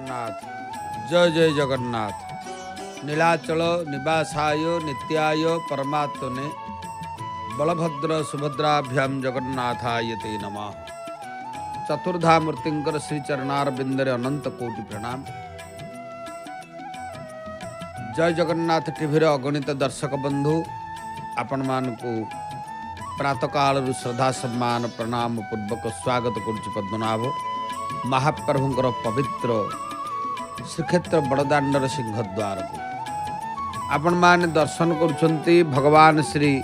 जगन्नाथ। जय जय जगन्नाथ। नीलाचल निवासाय नित्याय परमात्मने बलभद्र सुभद्राभ्याम जगन्नाथाय ते नमः। चतुर्धा मूर्तिंकर श्री चरणारविंदरे अनंत कोटि प्रणाम। जय जगन्नाथ टीवी अगणित दर्शक बंधु आपण मानकु प्रातः काल श्रद्धा सम्मान प्रणाम पूर्वक स्वागत करुच्ची पद्मनाभ महाप्रभुंकर पवित्र श्रीक्षेत्र बड़दाण्डर सिंहद्वार को आपण माने दर्शन करुछंती। भगवान श्री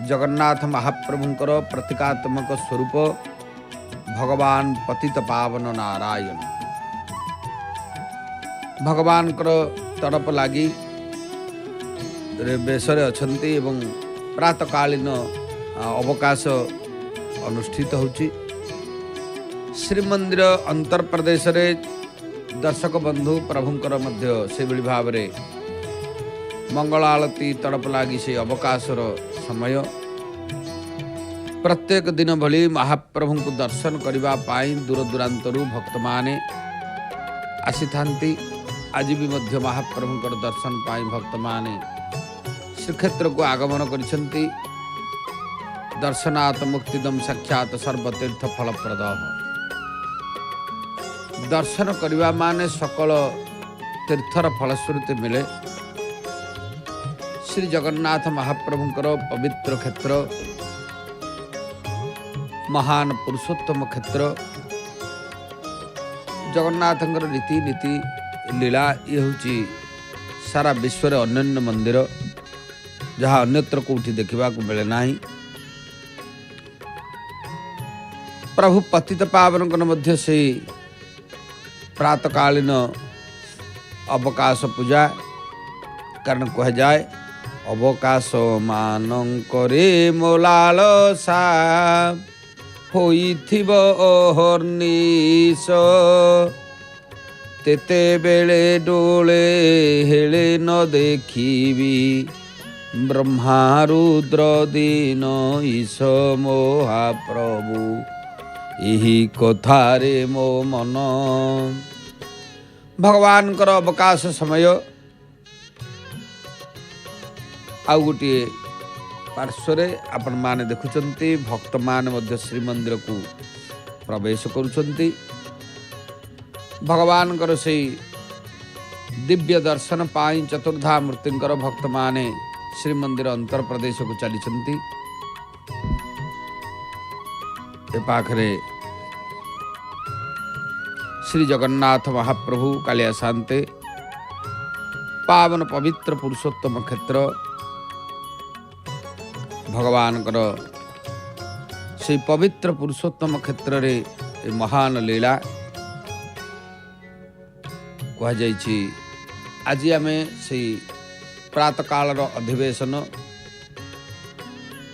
जगन्नाथ महाप्रभुंकर प्रतीकात्मक स्वरूप भगवान पतित पावन नारायण भगवान तड़प लगी बेसरे अछंती एवं प्रातकालीन अवकाश अनुष्ठित होची। श्रीमंदिर अंतर प्रदेश रे दर्शक बंधु प्रभुंकर मध्य से भाव में मंगल आलती तड़प लगी से अवकाशर समय प्रत्येक दिन भली महाप्रभु को दर्शन करने दूर दूरांतरू भक्त माने आसी थांती। आज भी मध्य महाप्रभुंकर दर्शन पाई भक्त माने श्रीक्षेत्र को आगमन करिसेंती। दर्शनात् मुक्तिदम साक्षात सर्वतीर्थ फलप्रद। दर्शन करवा माने सकल तीर्थर फलश्रुति मिले। श्री जगन्नाथ महाप्रभुंकर पवित्र क्षेत्र महान पुरुषोत्तम क्षेत्र जगन्नाथंकर रीति नीति लीला ये हूँ सारा विश्व रे अन्य मंदिर जहाँ अन्यत्र कोठी देखा मिले ना। प्रभु पतित पावन मध्य से प्रातकालीन अवकाश पूजा कारण कह जाए अवकाश मानंकरे मोलालसा होइथिब अहर्निश तेते बेले डोले हेले न देखिबी ब्रह्मा रुद्र दीन ईश महाप्रभु यही कथारे मो मन। भगवान कर अवकाश समय आउ गोटे पार्श्वरे आपण माने देखुचंती भक्त मान मध्य श्रीमंदिर को प्रवेश करुचंती। भगवान कर से दिव्य दर्शन पाई चतुर्धा मूर्तिंकर भक्त माने श्रीमंदिर अंतर प्रदेश को चली पाखरे श्री जगन्नाथ महाप्रभु कालिया शांते पावन पवित्र पुरुषोत्तम क्षेत्र भगवान से पवित्र पुरुषोत्तम क्षेत्र रे महान लीला कह जाइछि। आज आम से प्रातकाल अधिवेशन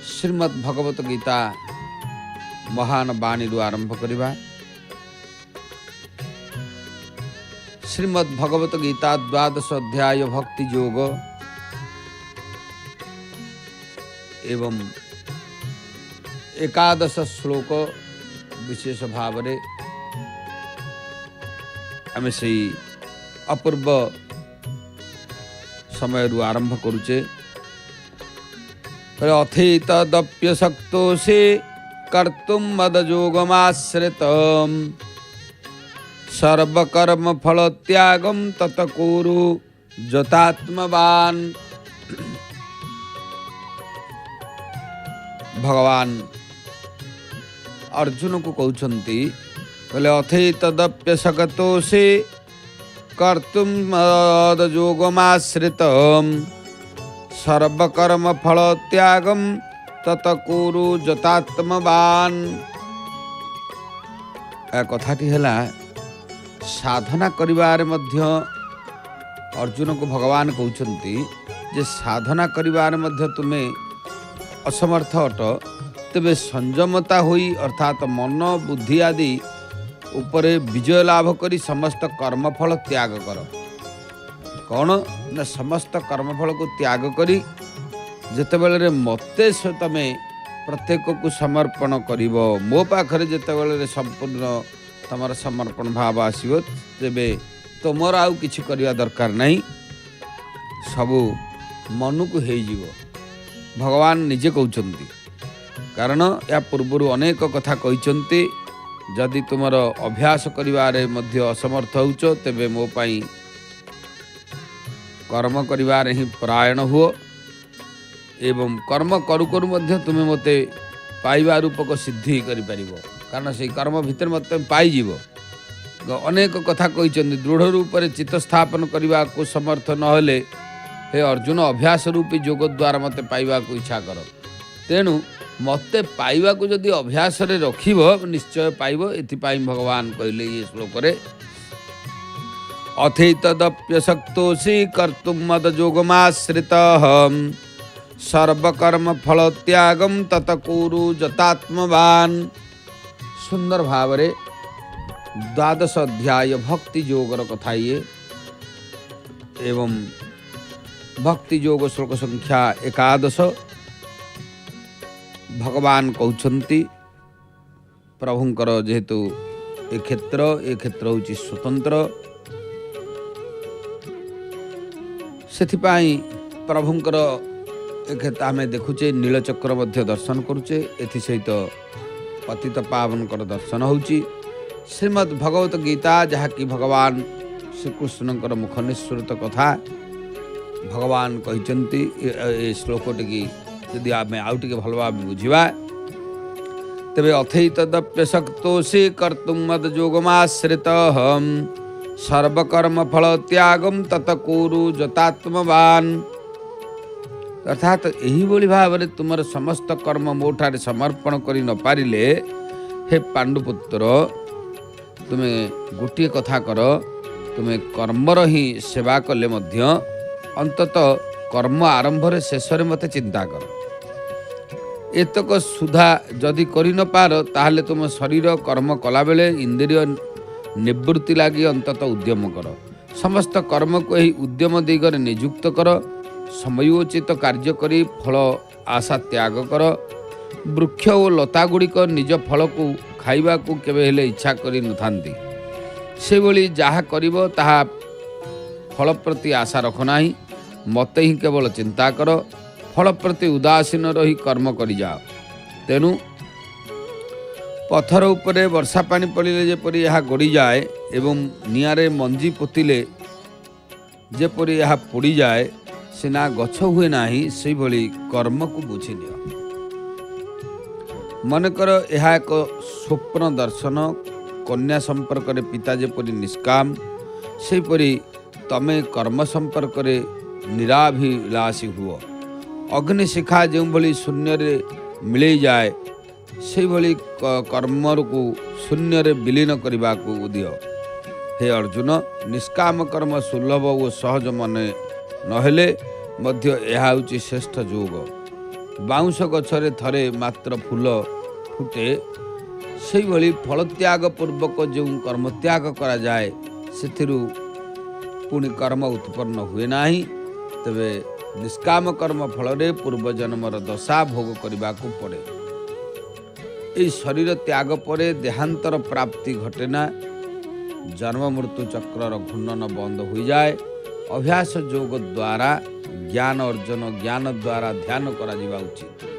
श्रीमद् भगवत गीता महान बाणी आरंभ करिबा। श्रीमद् भगवत गीता द्वादश अध्याय भक्ति योग एवं एकादश श्लोक विशेष भाव रे आम से अपूर्व समय आरंभ करुचे। अथैतदप्य शक्तो से कर्तुम मदयोगमाश्रितम् सर्वकर्म फल त्यागम ततकुरु जतात्मवान। भगवान अर्जुन को कहते बोले अथैतदप्य शक्तो से कर्तुम मदयोगमाश्रितम् सर्वकर्म फल त्यागम ततकुरु जतात्मवान। कथाटी है साधना करिवार मध्य अर्जुन को भगवान कहते जे साधना करिवार मध्य तुम्हें असमर्थ अट तेबे संयमता हुई अर्थात मन बुद्धि आदि उपरे विजय लाभ करी समस्त कर्मफल त्याग कर। कौन ना समस्त कर्मफल को त्याग करी जेतेबेले मते तमे प्रत्येक को समर्पण करिवो मो पाखरे जेतेबेले संपूर्ण तमर समर्पण भाव आसीबो तेबे तुमर आउ किछि करिया दरकार नहीं, सबु मन को हो भगवान निजे कहते। कारण या पूर्वर अनेक कथा कहते, जदि तुमर अभ्यास करिवारे मध्य असमर्थ होउच तेबे मो पाई कर्म करिवारे ही परायण हुओ एवं कर्म करू करू मध्य तुमे मते पाइबा रूपक सिद्धि करि परिबो। कारण से कर्म भितर मते पाइजिवो। अनेक कथा कहते, दृढ़ रूप से चित्त स्थापन करने को समर्थ नहले हे अर्जुन अभ्यास रूपी जोग द्वारा मते पाइबा को इच्छा कर। तेणु मते पाइबा को जदि अभ्यास रे रखिब निश्चय पाइब। एथिपाई भगवान कहले ये श्लोक रे, अथैतदप्यशक्तोषि कर्तुं मदयोगमाश्रितः सर्वकर्म फल त्यागम तत कुरु जतात्मवान। सुंदर भाव रे 12 अध्याय भक्ति योगर कथा ये एवं भक्ति योग श्लोक संख्या 11 भगवान कहते प्रभुंकर जेहेतु ए क्षेत्र होची स्वतंत्र, सेथिपाई प्रभुंकर ए क्षेत्र आमे देखुचे नीलचक्र मध्य दर्शन करुचे। एथि सहित पतित पावनकर दर्शन होची। श्रीमद् भगवत गीता जहाँकि भगवान श्रीकृष्णकर मुख निःसृत कथा भगवान कहते। ए श्लोकटी की यदि आम आउ टे भल भाव बुझा तेरे अथैतदप्यशक्तोषि कर्तुं मदयोगमाश्रितः सर्वकर्म फल त्यागम तत कुरु जतात्मवान। अर्थात यही भली भाव में तुम समस्त कर्म मोठारे समर्पण कर न पारिले हे पांडुपुत्र तुम्हें गोटे कथा कर, तुम्हें कर्मर ही सेवा कले मध्य अंतत कर्म आरंभ रे शेष रे मते चिंता कर। एतक सुधा जदि करि न पार ताहले तुम शरीर कर्म कला बेले इंद्रिय निवृत्ति लगी अंतत उद्यम कर। समस्त कर्म को ही उद्यम दिगरे नियुक्त कर। समयोचित कार्य करी फल आशा त्याग कर। वृक्ष और लता गुड़िक निज फल को खाइबा को केबे हेले इच्छा करि नथांती। से भली जहा करिवो ताहा फल प्रति आशा रख नाही, मते ही केवल चिंता कर। फल प्रति उदासीन रही कर्म करि जाओ। तेणु पथर उपरे वर्षा पानी पड़िले जेपरि यह गड़ी जाए एवं निआरे मंजी पोतिले जेपरि यह पोड़ी जाए, सिना गछ हुए नाही, से भली कर्म को बुझी नियो। मनकर यह एक स्वप्न दर्शन कन्या संपर्क रे पिता जेपरि निष्काम, सेपरि तमे कर्म संपर्क रे निराभिलाषी हुओ। अग्निशिखा जो भली शून्य रे मिले जाए, से भली कर्म को शून्य रे विलीन करने को दियो। हे अर्जुन, निष्काम कर्म सुलभ और सहज मने नहेले मध्य यह होची श्रेष्ठ जोग। बाउंश गछरे थरे मात्र फूल फुटे, से भली फल त्याग पूर्वक जो कर्म त्याग करा जाए सेथिरु पुनि कर्म उत्पन्न हुए नाही। तेबे निष्काम कर्म फल रे पूर्व जन्मर दशा भोग करने को पड़े। ये शरीर त्याग परे देहांतर प्राप्ति घटेना, जन्म मृत्यु चक्र घूर्णन बंद हो जाए। अभ्यास योग द्वारा ज्ञान अर्जन, ज्ञान द्वारा ध्यान करा जिबा उचित।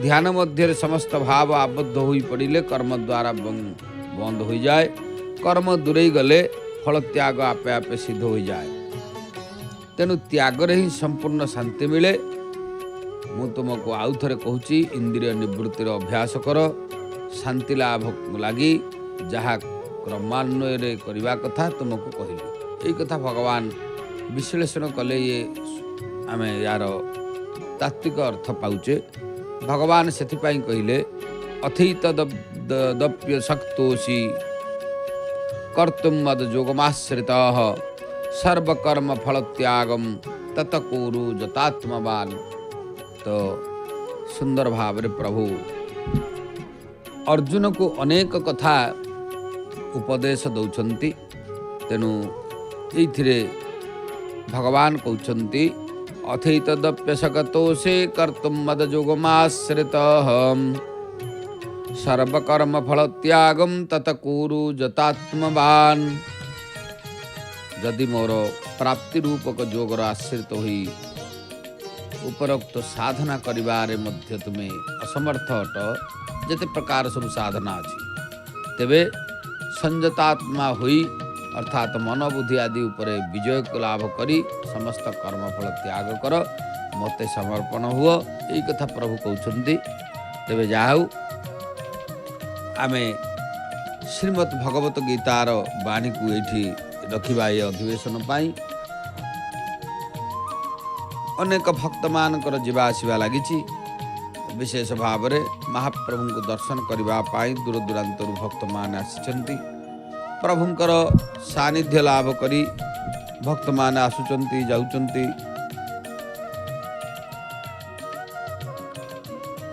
ध्यान मध्य समस्त भाव आबद्ध हो पड़े कर्म द्वारा बंद हो जाए। कर्म दूरे गले फल त्याग आपे आपे सिद्ध हो जाए। तेणु त्याग ही संपूर्ण शांति मिले। मु तुमको आउ थे कहूँ, इंद्रिय निवृत्तिर अभ्यास कर। शांति लाभ लगी जहाँ क्रमान्वय करने कथा तुमको कहली। ये कथा भगवान विश्लेषण कले ये आम यार तात्विक अर्थ पाउचे। भगवान से कहले अथैतदप्य शक्तोषि कर्तुं मदयोगमाश्रितः सर्वकर्म फल त्यागम तत कुरु जतात्मवान। तो सुंदर भाव रे प्रभु अर्जुन को अनेक कथा उपदेश दौरान। तेणु ये भगवान कहते अथैतदप्यशक्तोषि कर्तुं मदयोगमाश्रितः सर्वकर्म फल त्यागम तत कुरु जतात्मवान। जदि मोर प्राप्ति रूपक जोगर आश्रित होई उपरोक्त साधना करिबारे मध्य तुमे असमर्थ अट जेते प्रकार सब साधना अछि तेबे संयतात्मा होई अर्थात मन बुद्धि आदि उपरे विजय को लाभ करी समस्त कर्मफल त्याग कर मते समर्पण हुओ यही कथा प्रभु कहउछन्ति। तेबे जाहु आमे श्रीमद् भगवत गीतार बाणी को एठी रखिबा ए अधिवेशन पाई अनेक भक्त मानकर जीवा आसवा लगी विशेष भाव में महाप्रभु को दर्शन करने दूर दूरांत भक्त मान आसी प्रभुंकर सानिध्य लाभ करी भक्त मान आसुचंती जाउचंती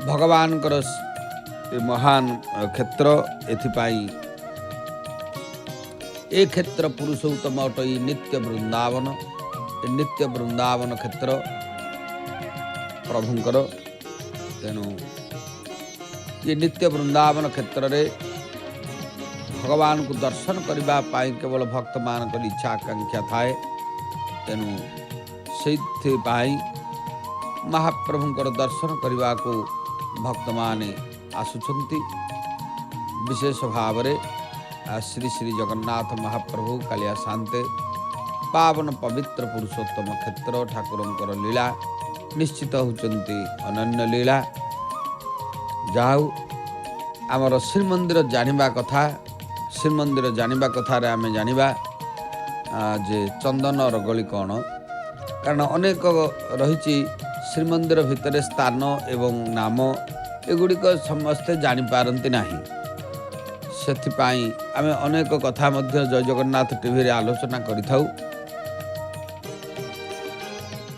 भगवान महान क्षेत्र एथिपाई ए क्षेत्र पुरुषोत्तम अटई नित्य वृंदावन नित्य वृंदावन क्षेत्र प्रभुंकर तेणु ये नित्य वृंदावन क्षेत्र रे भगवान को दर्शन करने केवल भक्त मान इच्छा आकांक्षा थाए तेणु से महाप्रभुंकर दर्शन करने को भक्त माने आसुचंती विशेष भाव रे श्री श्री जगन्नाथ महाप्रभु कालिया शांते पावन पवित्र पुरुषोत्तम क्षेत्र ठाकुरंकर लीला निश्चित होचंती अनन्य लीला जाऊ आमर श्रीमंदिर जानिबा कथा श्रीमंदिर जानिबा कथारे आमे जानिबा जे चंदन रगली कौन कारण अनेक रही श्रीमंदिर भितर स्थान एवं नाम एगुड़िक समस्ते जापारती नहीं से आम अनेक कथा मध्य जय जगन्नाथ टीवी रे आलोचना करिथाउ।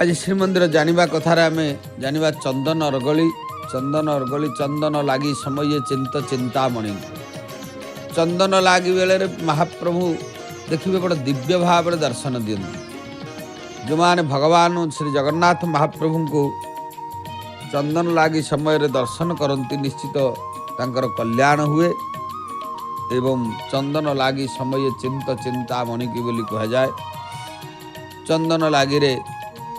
आज श्रीमंदिर जानिबा कथार आम जानिबा चंदन अरगली चंदन लागी समय चिंत चिंतामणि चंदन लागी बेले महाप्रभु देखिए बड़ा दिव्य भाव में दर्शन दियंती जो माने भगवान श्री जगन्नाथ महाप्रभु को चंदन लागी समय रे दर्शन करती निश्चित तांकर कल्याण हुए एवं चंदन लागी समय चिंत चिंतामणि की बोली कह जाए चंदन लागी रे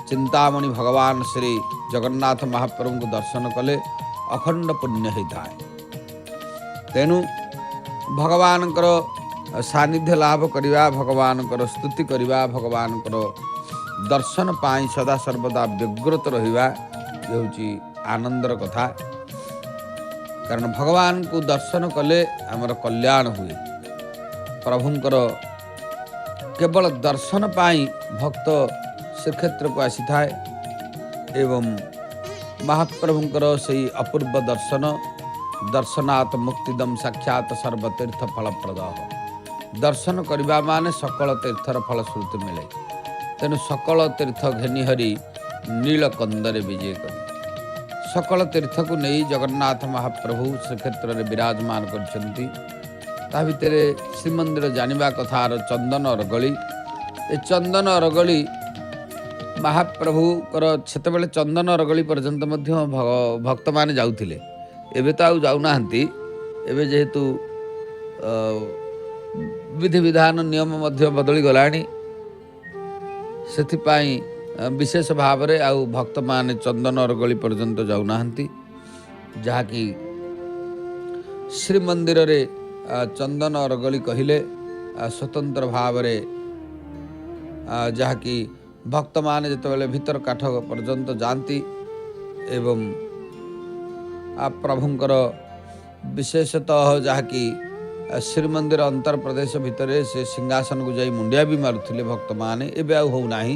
चिंतामणि भगवान श्री जगन्नाथ महाप्रभु को दर्शन कले अखंड पुण्य होता है। तेणु भगवान सानिध्य लाभ करवा भगवान स्तुति करवा भगवान दर्शन पाई सदा सर्वदा व्यग्रत रहिबा ये हूँ आनंदर कथा कारण भगवान को दर्शन कले आमर कल्याण हुए प्रभुंकर केवल दर्शन पाई भक्त श्रीक्षेत्र को आसी थाए एवं महाप्रभुंकर से अपूर्व दर्शनात् मुक्तिदम साक्षात सर्वतीर्थ फलप्रद दर्शन करवा माने सकल तीर्थर फलश्रुति मिले तेणु सकल तीर्थ घेनी हरि नीलकंदरे विजय कर सकल तीर्थ को नहीं जगन्नाथ महाप्रभु श्रीक्षेत्र में विराजमान करछन्ति ता भितरे श्रीमंदिर जानिबा कथार चंदन अरगली ए चंदन अरगली महाप्रभु सेते बेले चंदन अरगली पर्यंत मध्य भक्त माने जाउथिले एबे तो आउ जाउ नाहंती एबे जेहेतु विधि विधान नियम मध्य बदली गलानी सेथिपाई विशेष भाव रे आउ भक्त माने चंदन अरगली पर्यंत जाउ नाहंती जहाँकि श्रीमंदिर रे चंदन अरगली कहिले स्वतंत्र भाव रे जहाँकि भक्त माने जेतेबेले भीतर काठ पर्यंत जाती एवं प्रभुंकर विशेषतः जहाँकि श्रीमंदिर अंतर प्रदेश भितर से सिंहासन को जाई मुंडिया भी मारुथिले भक्त माने एबे आउ हो नाही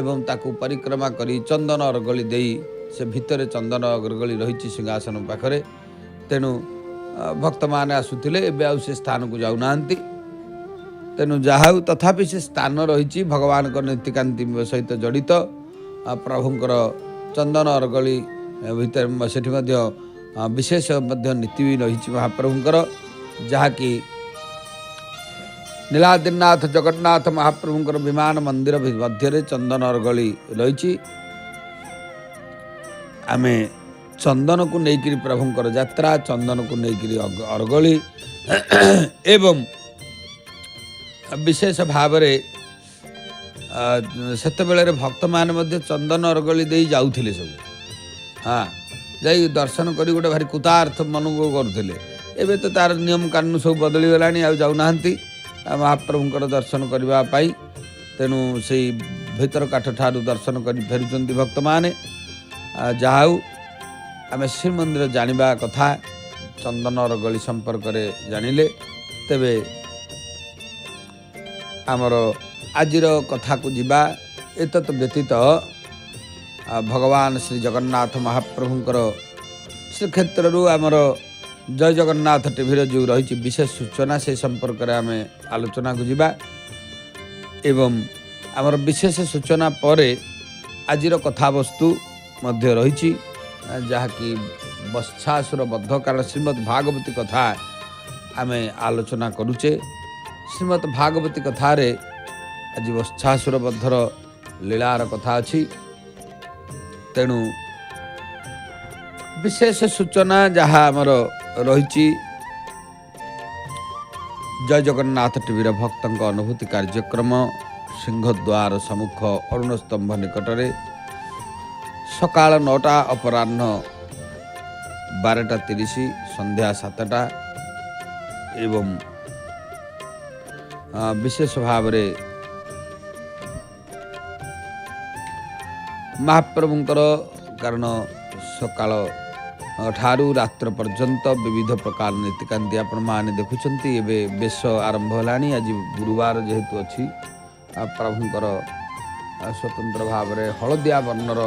एवं ताकू परिक्रमा करी चंदन अरगली देई से भितर चंदन अरगली रही सिंहासन पाखरे तेणु भक्त माने आसुथिले एबे आउ से स्थान को जाउ नांती तेणु जाहाउ तथापि से स्थान रही भगवान को नीतिकांति सहित जड़ित प्रभुंकर चंदन अरगली भीतर सेठी मध्य विशेष मध्य नीति भी रही महाप्रभुंकर जहाँकि नीलाद्रिनाथ जगन्नाथ महाप्रभुंकर विमान मंदिर मध्य चंदन अरगली रही आमे चंदन को लेकर प्रभुंकर यात्रा चंदन को लेकर अरगली एवं विशेष भाव ସେତେବେଳେ ଭକ୍ତମାନେ ମଧ୍ୟ ଚନ୍ଦନ ଅରଗଳି ଦେଇ ଯାଉଥିଲେ ସବୁ। ହଁ, ଯାଇ ଦର୍ଶନ କରି ଗୋଟେ ଭାରି କୃତାର୍ଥ ମନକୁ କରୁଥିଲେ। ଏବେ ତ ତାର ନିୟମ କାନୁନ ସବୁ ବଦଳିଗଲାଣି, ଆଉ ଯାଉନାହାନ୍ତି ମହାପ୍ରଭୁଙ୍କର ଦର୍ଶନ କରିବା ପାଇଁ। ତେଣୁ ସେଇ ଭିତର କାଠ ଠାରୁ ଦର୍ଶନ କରି ଫେରୁଛନ୍ତି ଭକ୍ତମାନେ। ଯାହା ହଉ ଆମେ ଶ୍ରୀମନ୍ଦିର ଜାଣିବା କଥା, ଚନ୍ଦନ ଅରଗଳି ସମ୍ପର୍କରେ ଜାଣିଲେ। ତେବେ ଆମର ଆଜିର କଥାକୁ ଯିବା। ଏତତ୍ ବ୍ୟତୀତ ଭଗବାନ ଶ୍ରୀ ଜଗନ୍ନାଥ ମହାପ୍ରଭୁଙ୍କର ଶ୍ରୀକ୍ଷେତ୍ରରୁ ଆମର ଜୟ ଜଗନ୍ନାଥ ଟିଭିର ଯେଉଁ ରହିଛି ବିଶେଷ ସୂଚନା, ସେ ସମ୍ପର୍କରେ ଆମେ ଆଲୋଚନାକୁ ଯିବା। ଏବଂ ଆମର ବିଶେଷ ସୂଚନା ପରେ ଆଜିର କଥାବସ୍ତୁ ମଧ୍ୟ ରହିଛି, ଯାହାକି ବତ୍ସାସୁର ବଦ୍ଧ। କାରଣ ଶ୍ରୀମଦ୍ ଭାଗବତୀ କଥା ଆମେ ଆଲୋଚନା କରୁଛେ। ଶ୍ରୀମଦ୍ ଭାଗବତୀ କଥାରେ ଆଜି ବତ୍ସାସୁର ବଦ୍ଧର ଲୀଳାର କଥା ଅଛି। ତେଣୁ ବିଶେଷ ସୂଚନା ଯାହା ଆମର ରହିଛି, ଜୟ ଜଗନ୍ନାଥ ଟିଭିର ଭକ୍ତଙ୍କ ଅନୁଭୂତି କାର୍ଯ୍ୟକ୍ରମ ସିଂହଦ୍ୱାର ସମ୍ମୁଖ ଅରୁଣ ସ୍ତମ୍ଭ ନିକଟରେ ସକାଳ 9ଟା ଅପରାହ୍ନ 12:30 ସନ୍ଧ୍ୟା 7ଟା ଏବଂ ବିଶେଷ ଭାବରେ ମହାପ୍ରଭୁଙ୍କର, କାରଣ ସକାଳ ଠାରୁ ରାତ୍ର ପର୍ଯ୍ୟନ୍ତ ବିବିଧ ପ୍ରକାର ନୀତିକାନ୍ତି ଆପଣମାନେ ଦେଖୁଛନ୍ତି। ଏବେ ବେଶ ଆରମ୍ଭ ହେଲାଣି। ଆଜି ଗୁରୁବାର ଯେହେତୁ ଅଛି, ପ୍ରଭୁଙ୍କର ସ୍ୱତନ୍ତ୍ର ଭାବରେ ହଳଦିଆ ବର୍ଣ୍ଣର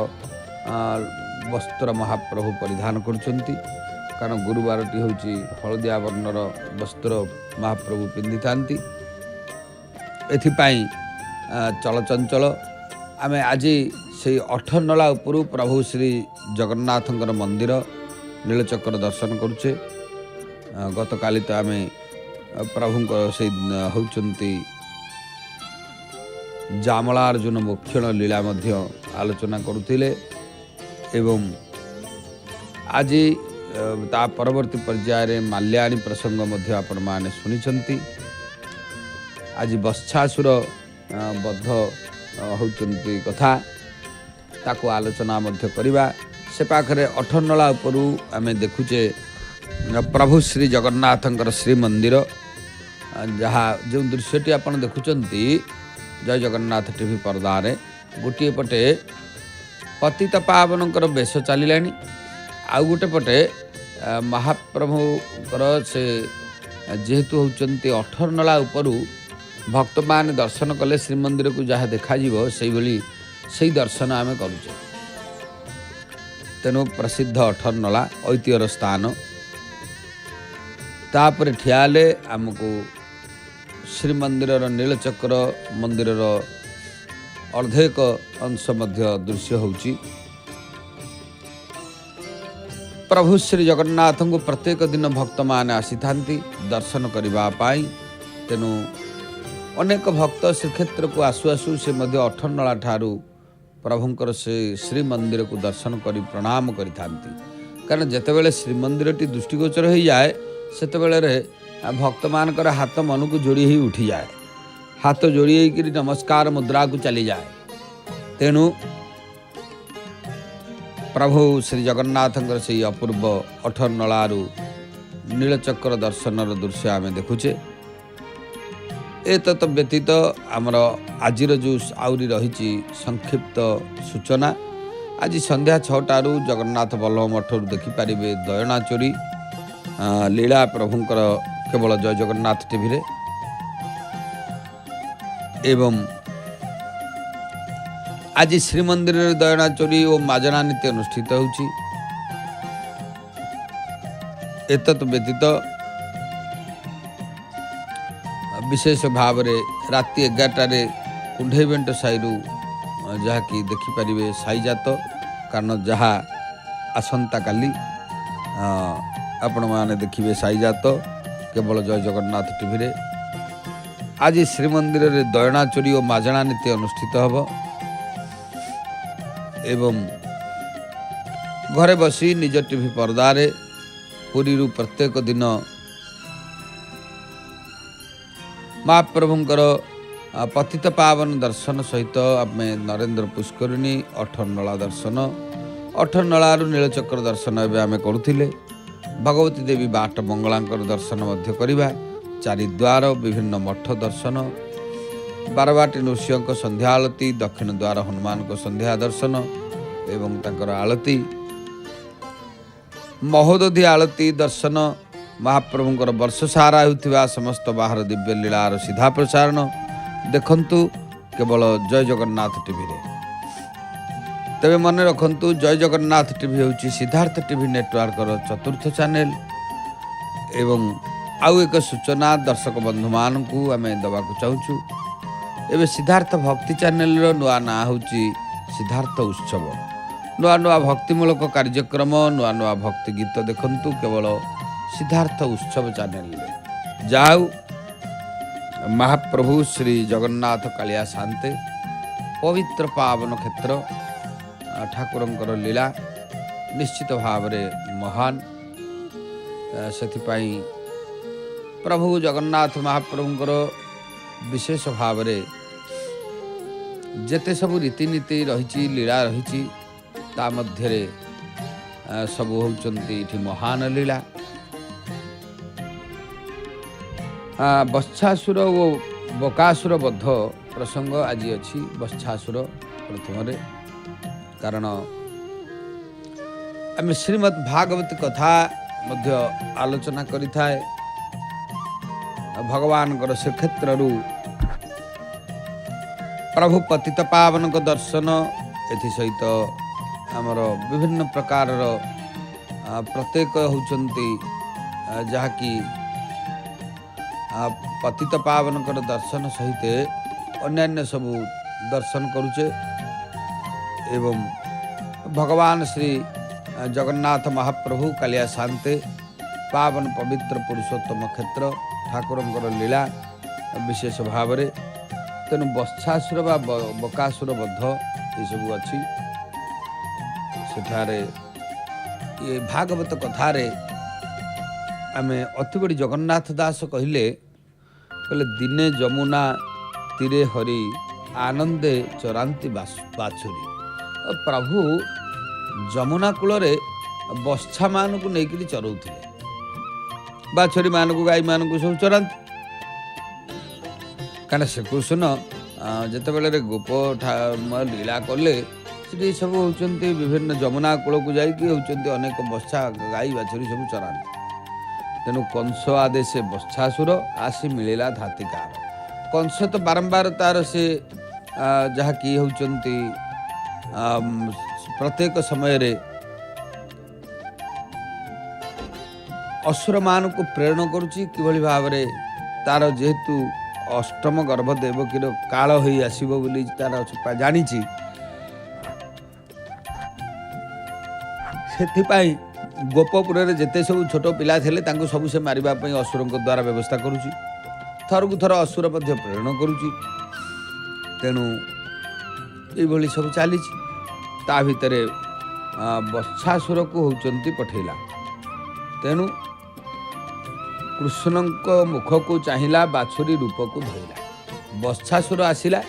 ବସ୍ତ୍ର ମହାପ୍ରଭୁ ପରିଧାନ କରୁଛନ୍ତି। କାରଣ ଗୁରୁବାରଟି ହେଉଛି ହଳଦିଆ ବର୍ଣ୍ଣର ବସ୍ତ୍ର ମହାପ୍ରଭୁ ପିନ୍ଧିଥାନ୍ତି। ଏଥିପାଇଁ ଚଳଚଞ୍ଚଳ। ଆମେ ଆଜି ସେଇ ଅଠରନଳା ଉପରୁ ପ୍ରଭୁ ଶ୍ରୀ ଜଗନ୍ନାଥଙ୍କର ମନ୍ଦିର ନୀଳଚକ୍ର ଦର୍ଶନ କରୁଛେ। ଗତକାଲି ତ ଆମେ ପ୍ରଭୁଙ୍କର ସେଇ ହେଉଛନ୍ତି ଜାମଳାର୍ଜୁନ ମୋକ୍ଷଣ ଲୀଳା ମଧ୍ୟ ଆଲୋଚନା କରୁଥିଲେ। ଏବଂ ଆଜି ତା ପରବର୍ତ୍ତୀ ପର୍ଯ୍ୟାୟରେ ମାଲ୍ୟାଣୀ ପ୍ରସଙ୍ଗ ମଧ୍ୟ ଆପଣମାନେ ଶୁଣିଛନ୍ତି। ଆଜି ବତ୍ସାସୁର ବଦ୍ଧ ହେଉଛନ୍ତି କଥା, ତାକୁ ଆଲୋଚନା ମଧ୍ୟ କରିବା। ସେ ପାଖରେ ଅଠରନଳା ଉପରୁ ଆମେ ଦେଖୁଛେ ପ୍ରଭୁ ଶ୍ରୀ ଜଗନ୍ନାଥଙ୍କର ଶ୍ରୀମନ୍ଦିର। ଯାହା ଯେଉଁ ଦୃଶ୍ୟଟି ଆପଣ ଦେଖୁଛନ୍ତି ଜୟ ଜଗନ୍ନାଥ ଟିଭି ପର୍ଦ୍ଦାରେ, ଗୋଟିଏ ପଟେ ପତିତ ପାବନଙ୍କର ବେଶ ଚାଲିଲାଣି, ଆଉ ଗୋଟେ ପଟେ ମହାପ୍ରଭୁଙ୍କର ସେ ଯେହେତୁ ହେଉଛନ୍ତି ଅଠରନଳା ଉପରୁ ଭକ୍ତମାନେ ଦର୍ଶନ କଲେ ଶ୍ରୀମନ୍ଦିରକୁ ଯାହା ଦେଖାଯିବ ସେଇଭଳି ସେଇ ଦର୍ଶନ ଆମେ କରୁଛେ। ତେଣୁ ପ୍ରସିଦ୍ଧ ଅଠରନଳା ଐତିହ୍ୟର ସ୍ଥାନ। ତାପରେ ଠିଆ ହେଲେ ଆମକୁ ଶ୍ରୀମନ୍ଦିରର ନୀଳଚକ୍ର ମନ୍ଦିରର ଅର୍ଦ୍ଧେକ ଅଂଶ ମଧ୍ୟ ଦୃଶ୍ୟ ହେଉଛି। ପ୍ରଭୁ ଶ୍ରୀ ଜଗନ୍ନାଥଙ୍କୁ ପ୍ରତ୍ୟେକ ଦିନ ଭକ୍ତମାନେ ଆସିଥାନ୍ତି ଦର୍ଶନ କରିବା ପାଇଁ। ତେଣୁ ଅନେକ ଭକ୍ତ ଶ୍ରୀକ୍ଷେତ୍ରକୁ ଆସୁ ଆସୁ ସେ ମଧ୍ୟ ଅଠରନଳା ଠାରୁ ପ୍ରଭୁଙ୍କର ସେ ଶ୍ରୀମନ୍ଦିରକୁ ଦର୍ଶନ କରି ପ୍ରଣାମ କରିଥାନ୍ତି। କାରଣ ଯେତେବେଳେ ଶ୍ରୀମନ୍ଦିରଟି ଦୃଷ୍ଟିଗୋଚର ହୋଇଯାଏ, ସେତେବେଳେ ଭକ୍ତମାନଙ୍କର ହାତ ମନକୁ ଯୋଡ଼ି ହୋଇ ଉଠିଯାଏ, ହାତ ଯୋଡ଼ି ହୋଇକରି ନମସ୍କାର ମୁଦ୍ରାକୁ ଚାଲିଯାଏ। ତେଣୁ ପ୍ରଭୁ ଶ୍ରୀ ଜଗନ୍ନାଥଙ୍କର ସେହି ଅପୂର୍ବ ଅଠରନଳାରୁ ନୀଳଚକ୍ର ଦର୍ଶନର ଦୃଶ୍ୟ ଆମେ ଦେଖୁଛେ। ଏତତ୍ ବ୍ୟତୀତ ଆମର ଆଜିର ଯେଉଁ ଆହୁରି ରହିଛି ସଂକ୍ଷିପ୍ତ ସୂଚନା, ଆଜି ସନ୍ଧ୍ୟା 6ଟାରୁ ଜଗନ୍ନାଥ ବଲ୍ଲଭ ମଠରୁ ଦେଖିପାରିବେ ଦୟଣା ଚୋରି ଲୀଳା ପ୍ରଭୁଙ୍କର କେବଳ ଜୟ ଜଗନ୍ନାଥ ଟିଭିରେ। ଏବଂ ଆଜି ଶ୍ରୀମନ୍ଦିରରେ ଦୟଣା ଚୋରି ଓ ମାଜଣା ନୀତି ଅନୁଷ୍ଠିତ ହେଉଛି। ଏତତ୍ ବ୍ୟତୀତ ବିଶେଷ ଭାବରେ ରାତି 11ଟାରେ କୁଣ୍ଢେଇବେଣ୍ଟ ସାହିରୁ ଯାହାକି ଦେଖିପାରିବେ ସାଇଜାତ, କାରଣ ଯାହା ଆସନ୍ତାକାଲି ଆପଣମାନେ ଦେଖିବେ ସାଇଜାତ କେବଳ ଜୟ ଜଗନ୍ନାଥ ଟିଭିରେ। ଆଜି ଶ୍ରୀମନ୍ଦିରରେ ଦୟଣା ଚୋରି ଓ ମାଜଣା ନୀତି ଅନୁଷ୍ଠିତ ହେବ। ଏବଂ ଘରେ ବସି ନିଜ ଟିଭି ପର୍ଦ୍ଦାରେ ପୁରୀରୁ ପ୍ରତ୍ୟେକ ଦିନ ମହାପ୍ରଭୁଙ୍କର पतित पावन दर्शन सहित आम नरेंद्र पुष्करिणी अठरनला दर्शन अठरनलारू नीलचक्र दर्शन एवं आम करुले भगवती देवी बाट मंगलांकर दर्शन करवा चारिद्वार विभिन्न मठ दर्शन बारवाटी नृसिंह संध्या आलती दक्षिण द्वार हनुमान को संध्या दर्शन एवं तांकर आलती महोदधि आलती दर्शन महाप्रभुंकर वर्ष सारा होता समस्त बाहर दिव्य लीलार सीधा प्रसारण देखंतु केवल जय जगन्नाथ टीवी रे। तेबे मन रखंतु जय जगन्नाथ टीवी होची सिद्धार्थ टीवी नेटवर्क चतुर्थ चैनल एवं आउ एक सूचना दर्शक बंधु मानू आम दवा चाहूँ एवं सिद्धार्थ भक्ति चैनल नुआ ना होची सिद्धार्थ उत्सव नुआ नुआ भक्तिमूलक कार्यक्रम नुआ नुआ भक्ति गीत देखंतु केवल सिद्धार्थ उत्सव चैनल जाऊ महाप्रभु श्री जगन्नाथ कालिया शांते पवित्र पावन क्षेत्र ठाकुरंकर लीला निश्चित भाव महान से प्रभु जगन्नाथ महाप्रभुंकर विशेष भाव जेते सब रीतिनीति रही लीला रही ता मध्य सब होती महान लीला बत्सासुर ओ बकासुर बद्ध प्रसंग आज अच्छी बत्सासुर प्रथम कारण आम श्रीमद् भागवत कथा मध्य आलोचना करिथाए भगवान श्रीक्षेत्र प्रभु पतित पावन को दर्शन एथि सहित आमर विभिन्न प्रकार प्रत्येक होचंती जहाँकि पतित पावन दर्शन सहित अन्यान्य सबू दर्शन करुचे एवं भगवान श्री जगन्नाथ महाप्रभु कालिया शांते पावन पवित्र पुरुषोत्तम क्षेत्र ठाकुरंकर लीला विशेष भाव तेणु बत्सासुर बा बकासुर बद्ध ये सब अच्छी सेठारे ये भागवत कथारे आमे अति बड़ी जगन्नाथ दास कहले दिने जमुना तीरे हरि आनंदे चरांती बाछुरी प्रभु जमुना कूल बत्सा मान को लेकिन चराउथिले बाछुरी मान को गाई मान को सब चरांती कारण श्रीकृष्ण जिते बड़े गोप लीला कले से सब होती विभिन्न जमुना कूल को जाकि अनेक बत्सा गाई बाछुरी सब चरांती तेणु कंस आदेश बत्सासुर आसी मिलला धातिकार कंस तो बारंबार तार से जहाँकि होती प्रत्येक समय असुर मान को प्रेरण करुच्ची किभली भाव तार जेहेतु अष्टम गर्भ देवकीर काल हो आसब बोली तार जानी से गोपपुर जिते सब छोट पिला थे सब से मारे असुर द्वारा व्यवस्था करुच्ची थरकू थर असुर प्रेरण करुच्ची तेणु ये सब चली ता भितर बत्सासुर को होचंती पठेला तेणु कृष्ण मुख को चाहिला बाछुरी रूप को धरला बत्सासुर आसिला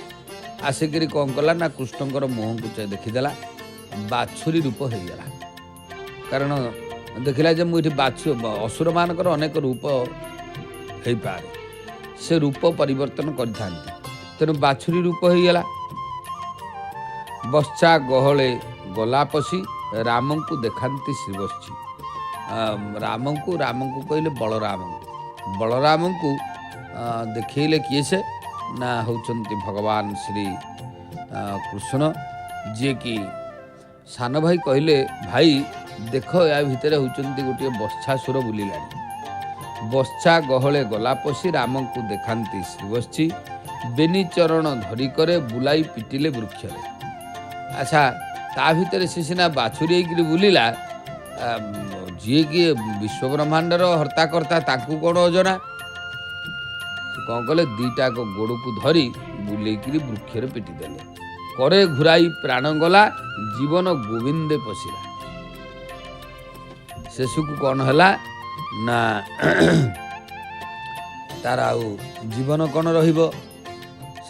आसिक कौन कला ना कृष्णकर मुह को देखीदेला बाछुरी रूप हो गला कारण देखला जे मुझे असुर मानकर अनेक रूप हो पारे से रूप परिवर्तन करते तेणु बाछुरी रूप हो गला बत्सा गहले गला पशी राम को देखाती श्रीवत्सी राम को कहले बलराम को देखले किए से ना होचंती भगवान श्री कृष्ण जी की सान भाई कहले भाई देख या भितर होचंती गोटे बत्सासुर बुलिला बत्सा गहले गला पशी राम को देखाती श्रीवत्सी बेनी चरण धरी करे बुलाई पिटिले वृक्ष अच्छा ता भितर से सीना बाछुरी बुलिला जी कि विश्व ब्रह्मांडर हर्ता कर्ता ताकू कौन अजना कौन कले दीटा को गोड़ को धरी बुलेकरी वृक्षर पिटिदेले करे घुराई प्राण गला जीवन गोविंदे पशिला शेषु को कौन है ना तार आउ जीवन कौन रहिबो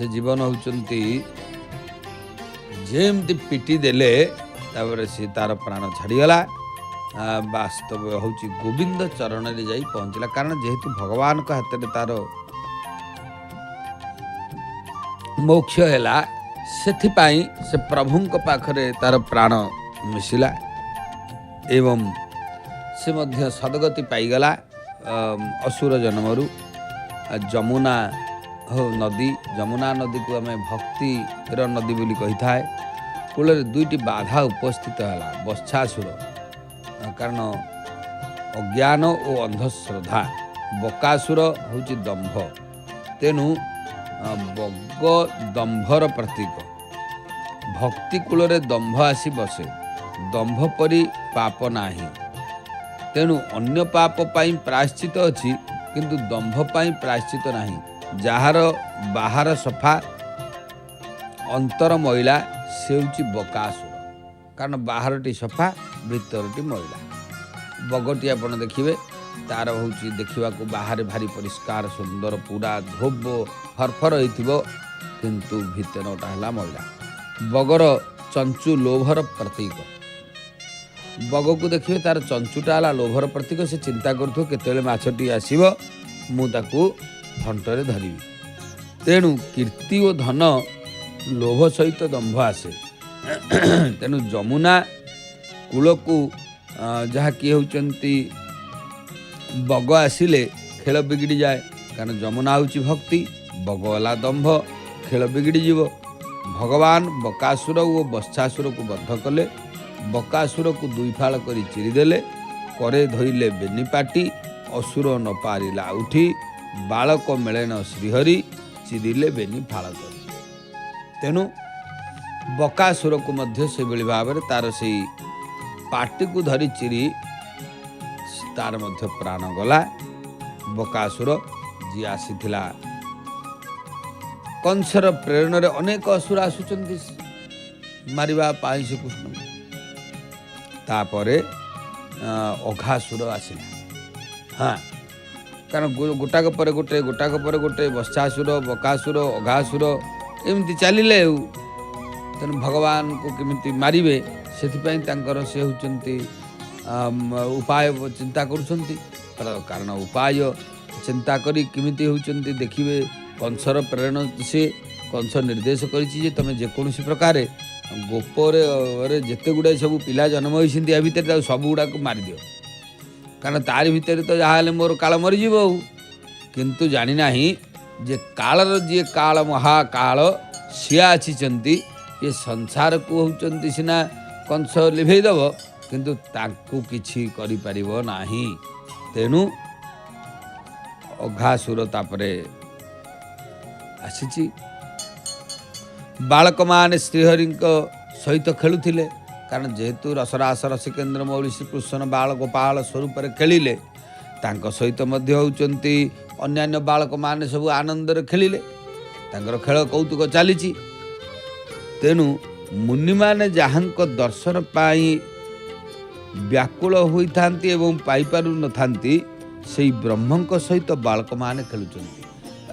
से जीवन होचंती जेमती पिटी देले तापर से तार प्राण छाड़ीगला वास्तव हूँ गोविंद चरण रे जाई पहुँचला कारण जेहेतु भगवान को हाथ में तार मोक्ष है से प्रभु पाखरे तार प्राण मिशिला एवं से मध्य सदगति पाईगला असुर जन्मरू जमुना हो नदी जमुना नदी को आम भक्तिर नदी बोली कही थाए कूल दुईटी बाधा उपस्थित है बत्सासुर कारण अज्ञान और अंधश्रद्धा बकासुर हूँ दंभ तेणु बग दंभर प्रतीक भक्ति कूल दंभ आसी बसे दंभ परी पाप नाही तेणु अन्य पाप पाई प्रायश्चित अच्छी किंतु दंभ पाई प्रायश्चित नाही जार बाहर सफा अंतर मैला से हूँ बकासुर कारण बाहरटी सफा भीतरटी मैला बगटी आपण देखिए तार हूँ देखा बाहर भारी परिष्कार सुंदर पूरा धोब फरफर हो किंतु भीतरटा है मैला बगर चंचु लोभर प्रतीक बग को देखिए तार चंचुटा है लोभर प्रतीक से चिंता करूँ केतले माछटी आसो मुझे थंटरे धरबी तेणु कीर्ति और धन लोभ सहित दंभ आसे तेणु जमुना कूल को जहाँ किए होती बग आसिले खेल बिगड़ी जाए कारण जमुना हूँ भक्ति बग वाला दंभ खेल बिगड़ी जीव भगवान बकासुर और बत्सासुर को बद्ध कले बकासुर को दुई फाड़ कर चिरीदेले करे धोइले बेनीपाटी असुर न पारिला उठी बालक मेलन श्रीहरि चिरीले बेनी फाड़ कर तेणु बकासुर को मध्य से भाव में तार से पाटी को धरी चिरी तार मध्य प्राण गला बकासुर जी आसीथिला कंसर प्रेरण रे अनेक असुर आसुचंती मारिबा पाई श्रीकृष्ण तापरे अघासुर आसिला हाँ कारण गोटाक पर गोटे गोटाक पर गोटे बत्सासुर बकासुर अघासुर एमती चलिले तेणु भगवान को केमिति मारिबे सेथिपाई तांकर से होचंती उपाय चिंता करुछंती कारण उपाय चिंता करी केमिति होचंती देखिबे कंसर प्रेरण से कंस निर्देश करिछि तुम जेकोसी प्रकार गोपर जिते गुड़ाए सब पिला जन्म होती या भितर सब गुड़ा मारिद कारण तार भितर तो जहाँ मोर काल मरीज किंतु जानी ना जे कालर जी काल महाकाल सी आसी ये संसार को होती सीना कंस लिभेदब किंतु ताकू किछि करि परिबो नाही तेणु अघासुर तापरे आसी बालक मान श्रीहरि सहित खेलुथिले कारण जेहेतु रसरास रसिकेन्द्र मौली श्रीकृष्ण बाल गोपाल स्वरूप खेलिले तांको सहित मध्य होउचंती अन्यान्य बालक मान सब आनंद खेलिले तांकर खेल कौतुक चली तेणु मुनि माने जहाँक दर्शन पाई व्याकुल होइथांती एवं पाई पारु नथांती सेई ब्रह्मक सहित बालक माने खेलुचंती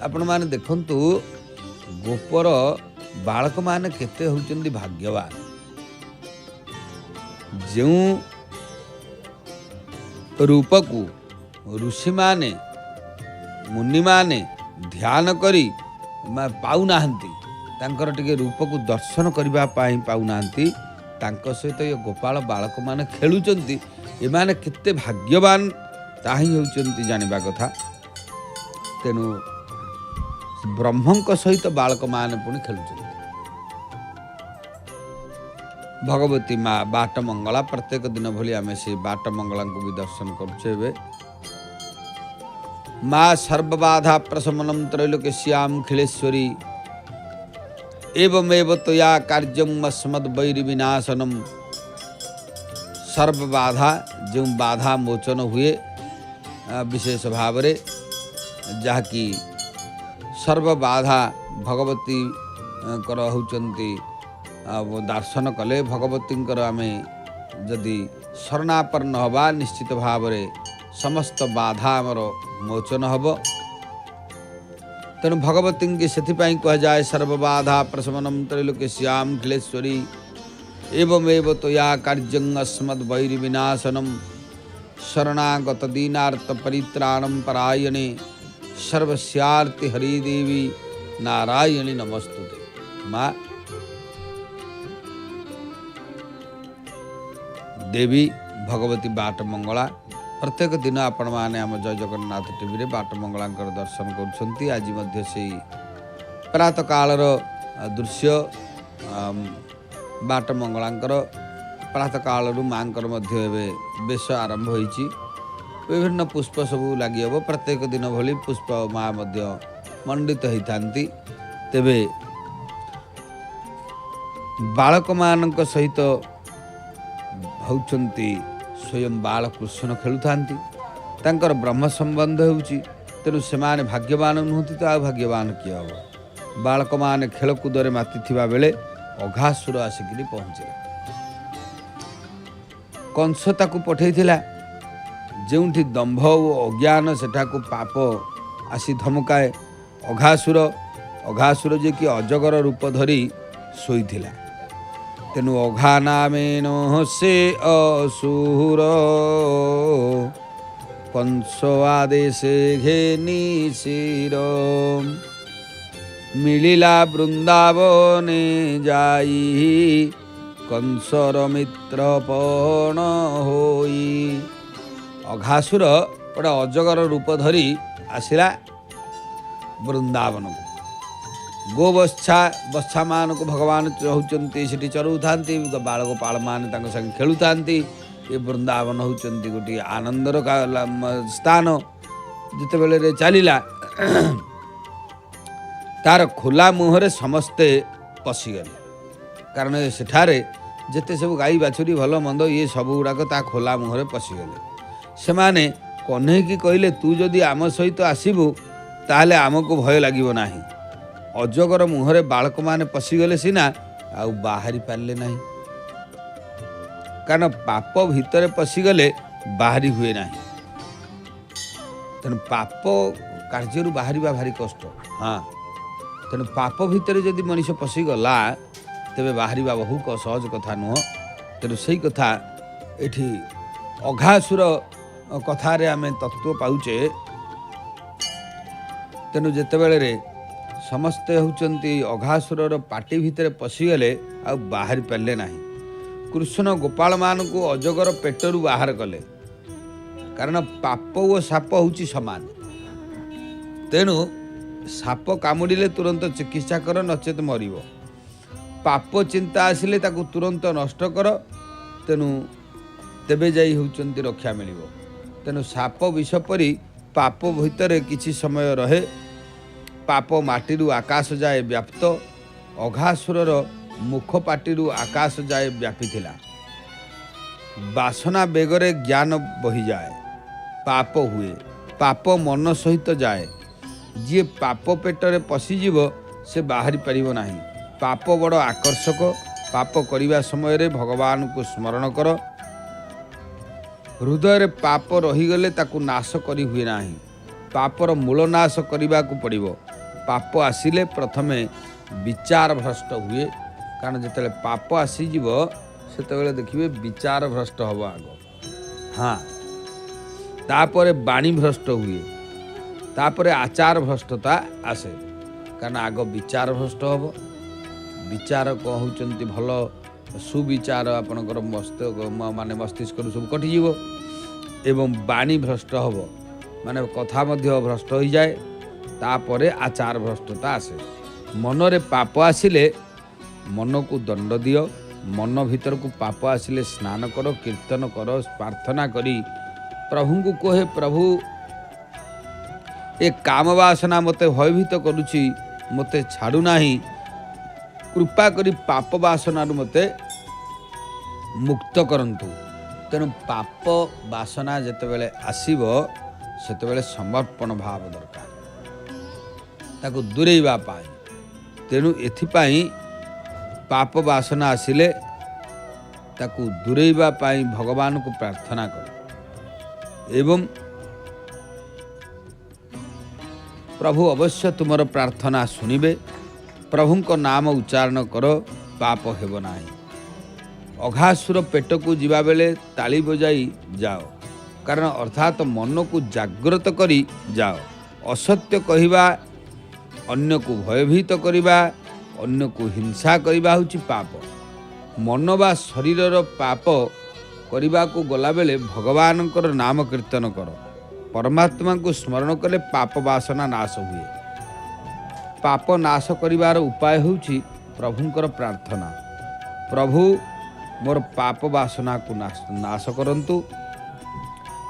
आपण माने देखंतु गोपर बालक माने केते होउचंती भाग्यवान जो रूप को ऋषि माने मुनि माने ध्यान करी पाउनाहांती तांकर टिके रूप को दर्शन करबा पाई पाउनाहांती तांको सहित ये गोपाल बालक माने खेलुचंती एमाने केते भाग्यवान ताही होउचंती जानिबा कथा तेणु ब्रह्मक सहित बालक माने पुणी खेलुचंती भगवती माँ बाट मंगला प्रत्येक दिन भली आम से बाट मंगला को भी दर्शन करुचे माँ सर्वबाधा प्रशमनम त्रैलोक्यस्याम खिलेश्वरी एवमेव तया कार्यम अस्मद वैरी विनाशनम सर्वबाधा जो बाधा मोचन हुए विशेष भाव रे जहाँकि सर्वबाधा भगवती कर होचंती दर्शन कले भगवती आम जदि शरणापन्न हवा निश्चित भाव रे समस्त बाधा आमर मोचन हब तेणु भगवती की से कहुए सर्वबाधा प्रशमनम त्रैलोक्यस्याम खिलेश्वरी एवमेव तया कार्यं अस्मद्वैरि विनाशनम शरणागत दीनार्थ परित्राणम परायणे सर्वस्यार्ति हरिदेवी नारायणी नमस्तुते। माँ देवी भगवती बाट मंगला प्रत्येक दिन आपण मैंने आम जय जगन्नाथ टीवी बाट मंगला दर्शन कर आज से प्रातः कालर दृश्य बाट मंगलांकर प्रातः कालू माँ बेश आरंभ होईची विभिन्न पुष्प सबू लगी हम प्रत्येक दिन भली पुष्प माँ मंडित होता तेबे बालक मान सहित होउचंती स्वयं बालकृष्ण खेलुथांती तांकर ब्रह्म संबंध होउची तेणु सेमाने भाग्यवान नुहति तो आ भाग्यवान किए हम बालक मान खेलकूदरे माति थिबा बेले अघासुर आसिक पहुँचला कंस ताकू पठेइथिला जोंठी दंभ और अज्ञान सेठाकू पाप आसी धमकाए अघासुर जे कि अजगर रूप धरी शोइथिला तेणु अघा नामेन से असुर कंस आदेशे घेनी शिर मिलिला वृंदावने जाई कंसर मित्रपण होई। अघासुर गोटे अजगर रूप धरी आसिला वृंदावन को गोबच्छा मान को भगवान होती से चरऊ था बालगोपाल मान संगे खेलु था ये वृंदावन होती गोटे आनंदर स्थान जिते बेले चलला तार खोला मुहरे समस्ते पशिगले कारण सेठारे जिते सब गाई बाछुरी भल मंद ये सब गुड़ाक ता खोला मुहरे पशिगले सेमाने कन्हैकी कहले तू जदि आम सहित आसबू ताहले आमको भय लगिब नाही अजगर मुहरे बालक माने पशिगले सिना आउ बाहरी पारे ना कारण पाप भितर पशिगले बाहरी हुए ना तेणु पाप कार्य बाहर भारी कष्ट। हाँ तेणु पाप भितर जदि मनीष पशिगला तेबे बाहर बहु सहज कथा नुह तेणु से कथा ये अघासुर कथारे आमे तत्व पाउचे तेणु जितेबले समस्ते होउचंती अघासुर पाटी भितर पशिगले आ बाहर पारे ना कृष्ण गोपाल मान को अजगर पेटरू बाहर कले कारण पाप और साप होउची समान तेणु साप कामुड़िले तुरंत चिकित्सा कर नचेत मरिब पाप चिंता आसिले ताकू तुरंत नष्ट कर तेणु तेबे जाई होउचंती रक्षा मिलिबो तेणु साप विष परी पाप भितर किछि समय रहे पाप माटीरू आकाश जाए व्याप्त अघासुरर मुख पाटीरू आकाश जाए व्यापीथिला वासना बेगरे ज्ञान बही जाए पाप हुए पाप मन सहित जाए जी पाप पेटरे पशिजीव से बाहरी पारिब नाही पाप बड़ आकर्षक पाप करिबा समय रे भगवान को स्मरण कर हृदय पाप रहीगले ताकू नाश करी हुए नाही पापर मूल नाश करने को पड़ो पाप आसिले प्रथमे विचार भ्रष्ट हुए कारण जिते पाप आसीज से देखिए विचार भ्रष्ट हम आग। हाँ तापर बाणी भ्रष्ट हुए तापर आचार भ्रष्टता आसे कारण आग विचार भ्रष्ट हम विचार कौन होती भल सुविचार आपणकर माने मस्तिष्क सब कटिज एवं बाणी भ्रष्ट हम माने कथा मध्य भ्रष्ट हो जाए तापरे आचार भ्रष्टता आसे मनरे पाप आसिले मन को दंड दियो मन भीतर को पाप आसिले स्नान करो कीर्तन करो प्रार्थना करी प्रभु को कहे प्रभु ए काम वासना मते भयभीत करुछि मते छाड़ू नाही कृपा करी पाप वासना मते मुक्त करंतु। तेणु पाप वासना जेतेबेले आसीबो सेतेबेले समर्पण भाव दरकार ताको दूरेइबा पाई। तेणु एथिपाई पाप वासना आसिले ताको दूरेइबा पाई भगवान को प्रार्थना कर एवं प्रभु अवश्य तुमर प्रार्थना शुणे। प्रभु नाम उच्चारण कर, पाप हेब नाही। अघासुर पेट को जीवा बेले ताली बजाई जाओ, कारण अर्थात मन को जागृत करी जाओ। असत्य कहिबा, अन्य को भयभीत करिबा, अन्य को हिंसा करिबा होची पाप। मन बा शरीरर पाप करिबा को गला बेले भगवानकर नाम कीर्तन कर। परमात्मा को स्मरण कले पाप वासना नाश हुए। पाप नाश करिबार उपाय होची प्रभुंकर प्रार्थना। प्रभु मोर पाप वासना को नाश करंतु।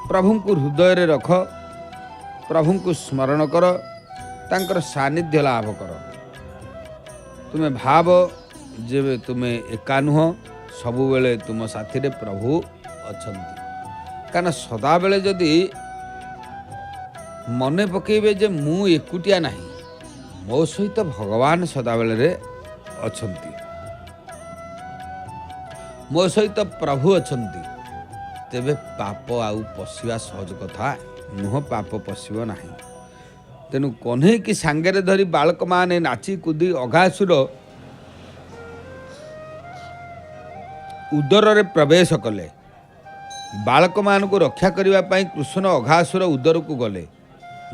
प्रभु को हृदय रे रख, प्रभु को स्मरण कर, तांकर सानिध्य लाभ कर। तुम्हें भाव जे तुम्हें एका नुह, सबु बेले तुम साथी रे प्रभु अछंती। कारण सदा बेले जदि मने पकेबे जे मु एकुटिया नाही, मो सहित भगवान सदा बेले रे अछंती, मो सहित प्रभु अछंती, तेबे पाप आउ पशिवा सहज कथा नुह। पाप पशिब नाही। तेणु कन्हई की सांगरे धरी बालक माने नाची कूदी अघासुर उदर रे प्रवेश कले। बालक मान को रक्षा करने पाई कृष्ण अघासुर उदर को गले।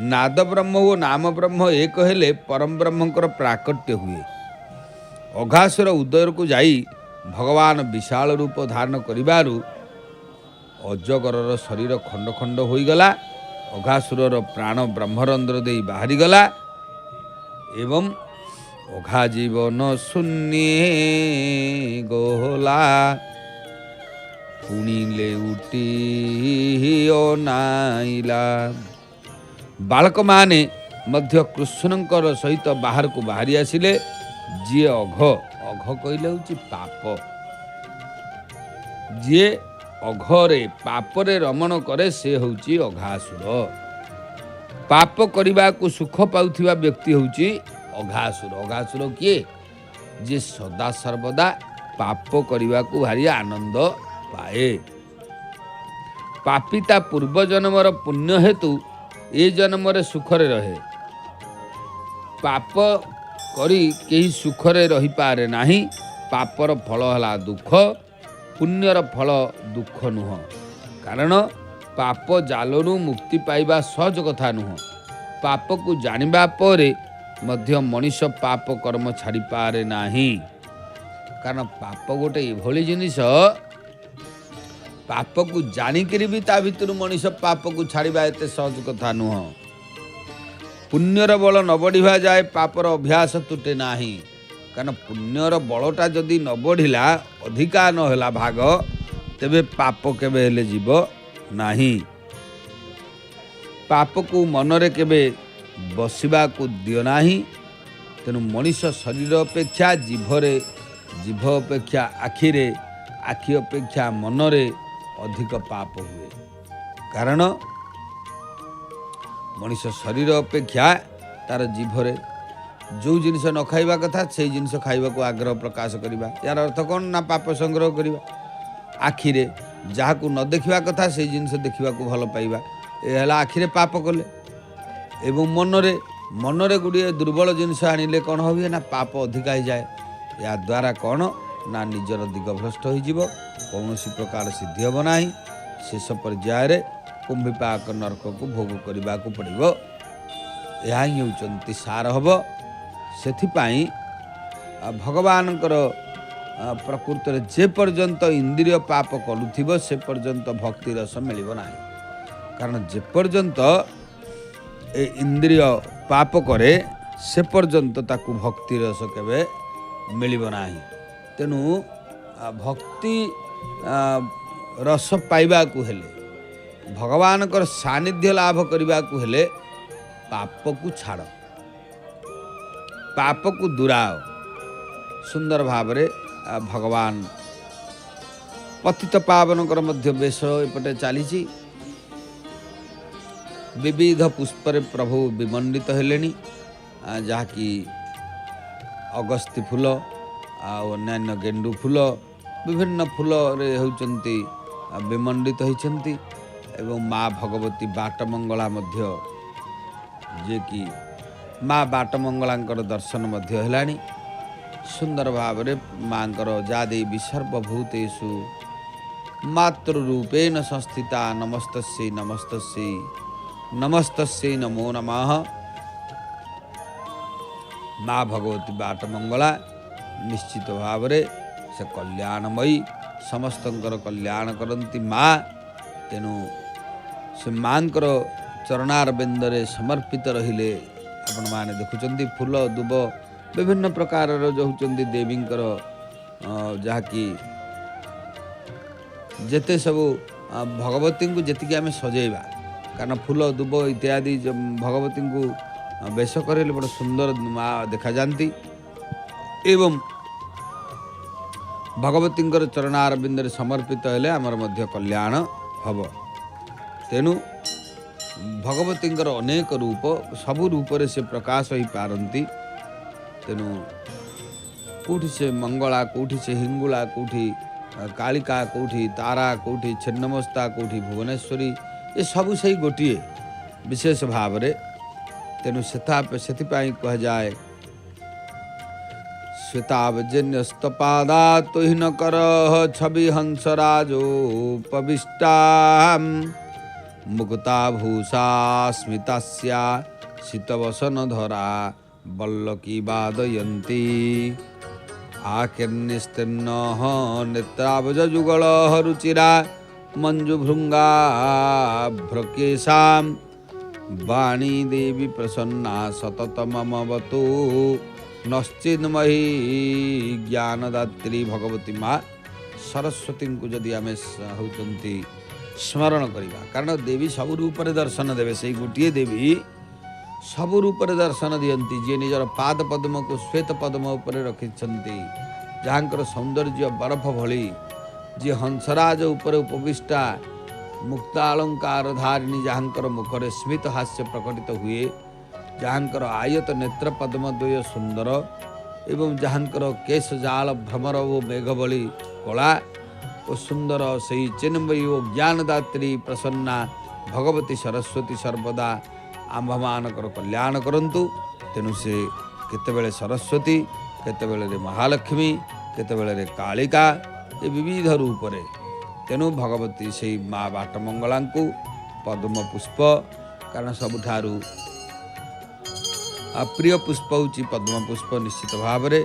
नाद ब्रह्म और नाम ब्रह्म एक हेले परम ब्रह्मंकर प्राकट्य हुए। अघासुर उदर को जाई भगवान विशाल रूप धारण करिबारु अजगरर शरीर खंड खंड होईगला। अघासुरर प्राण ब्रह्मरंध्र दे बाहरी गला एवं अघा जीवन शून्य गोला पुणिले उठी अनाइला। बालक माने मध्य कृष्णंकर सहित बाहर को बाहरी आसिले। जी अघ कहले होची पाप, जी अघरे पापरे रमण करे से होची अघासुर। पाप करिबा को सुख पाउथिबा व्यक्ति होची अघासुर। अघासुर किए? जे सदा सर्वदा पाप करिबा को भारी आनंद पाए। पापिता पूर्व जन्मर पुण्य हेतु ए जन्मरे सुखरे रहे। पाप करी केही सुखरे रही पारे नाही। पापर फल हला दुख, पुण्यर फल दुख नुह। कारण पाप जालरू मुक्ति पाइबा सहज कथा नुह। पाप को जानिबा परे मध्य मनीष पाप कर्म छाड़ी पारे नाही। कारण पाप गोटे एभली जिनिस, पाप को जानिकरी भी ता भितर मनीष पाप को छाड़िबा एते सहज कथा नुह। पुण्यर बल न बढ़िबा जाए पापर अभ्यास तुटे नाही। कारण पुण्यर बलटा जदि न बढ़िला, अधिका न होला भाग, तेबे पाप केबे हेले जीव नाही। पाप को मनरे केबे बसिबा को दियो नाही। तेणु मनीष शरीर अपेक्षा जीभरे, जीभ अपेक्षा आखिरे, आखि अपेक्षा मनरे अधिक पाप हुए। कारण मनीष शरीर अपेक्षा तार जीभरे जो जिनिस न खाइबा कथा से जिनिस खाइबा को आग्रह प्रकाश करिबा। यार अर्थ कौन ना पाप संग्रह करिबा। आखिरे जहाँ को न देखिबा कथा से जिनिस देखिबा को भल पाइबा, ए हला आखिरे पाप कले। एवं मनरे, मनरे गुड़िए दुर्बल जिनिस आनिले कौन होबे ना पाप अधिका हो जाए। या द्वारा कौन ना निजर दिग भ्रष्ट हो, कौनसी प्रकार सिद्धि हम ना। शेष पर्याय कुंभिपाक नरक को भोग करने को पड़ो। यह ही होती सार हम। से भगवानकर प्रकृत में जे पर्यंत इंद्रिय पाप कलुथिब से पर्यंत भक्ति रस मिलिब ना। कारण जे पर्यंत ए इंद्रिय पाप करे से पर्यंत ताकू भक्ति रस केबे मिलिब ना। तेणु भक्ति रस पाइबा को हेले, भगवानकर सानिध्य लाभ करने को हेले पाप को छाड़, पाप को दुराओ। सुंदर भावरे भगवान पतित पावनकर मध्य बेश एपटे चली। विविध पुष्पर प्रभु विमंडित हेलेनी, जहाँकि अगस्ती फूल अन्य गेंडू फूल विभिन्न फूल रे होचंती विमंडित होइचंती। एवं माँ भगवती बाटमंगला मध्य जे कि माँ बाटमंगलांकर दर्शन मध्य हेलानी सुंदर भाव माँकर जा देवी सर्वभूतेषु मातृरूपेण संस्थिता नमस्तस्यै नमस्तस्यै नमस्तस्यै नमो नमः। माँ भगवती बाटमंगला निश्चित भाव से कल्याणमयी समस्तंकर कल्याण करती माँ। तेणु से माँकर चरणार बिंदरे समर्पित रहिले आपण माने देखुचंदी फूल दुब विभिन्न प्रकार जो होचंदी देवींकर जहाँकि जेते सबू भगवती को जी आम सजेबा कारण फूल दुब इत्यादि भगवती को बेश करे बड़ सुंदर माँ देखा जाती एवं भगवती चरणार बिंदरे समर्पित हेले आमर मध्य कल्याण हब। तेणु भगवती अनेक रूप सबु रूपरे से प्रकाश हो पारती। तेणु कौटी से मंगला कौटी से हिंगुला कौटी कालिका कौटी तारा कौटी छिन्नमस्ता कौटी भुवनेश्वरी ये सबू से गोटे विशेष भाव रे। तेणु से कह जाए श्वेतावजन्यस्तपादा तो ही न कर छवि हंसराजोपविष्टा मुक्ता भूषा स्मितास्या शीतवसन धरा बल्लकी वादयन्ती आकीर्निस्तीर्ण नेत्रावज जुगल रुचिरा मंजुभृंगा भ्रकेशाम वाणी देवी प्रसन्ना सतत ममवतु नश्चिन्मयी ज्ञानदात्री भगवती माँ सरस्वती को जदि आम होती स्मरण करवा कारण देवी सब रूप दर्शन देवे से गोटे देवी सब रूप दर्शन दियंती जी निजर पाद पद्म को श्वेत पद्म उपर रखिंट जहाँकर सौंदर्य बरफ भली जी हंसराज उपर उपविष्टा मुक्ता अलंकार धारिणी जहाँकर मुखरे स्मित हास्य प्रकटित हुए जहाँकर आयत नेत्र पद्मद्वय सुंदर एवं जहाँकर केश जाल भ्रमर ओ मेघबली कला और सुंदर से चिन्मयी और ज्ञानदात्री प्रसन्ना भगवती सरस्वती सर्वदा आम्भमानकर कल्याण करंतु। तेणु से केतेबेले सरस्वती केतेबेले महालक्ष्मी केतेबेले कालिका ये विविध रूप रे। तेणु भगवती से माँ बाटमंगला को पद्म पुष्प कारण सबुठारु प्रिय पुष्प होची पद्म पुष्प निश्चित भाव रे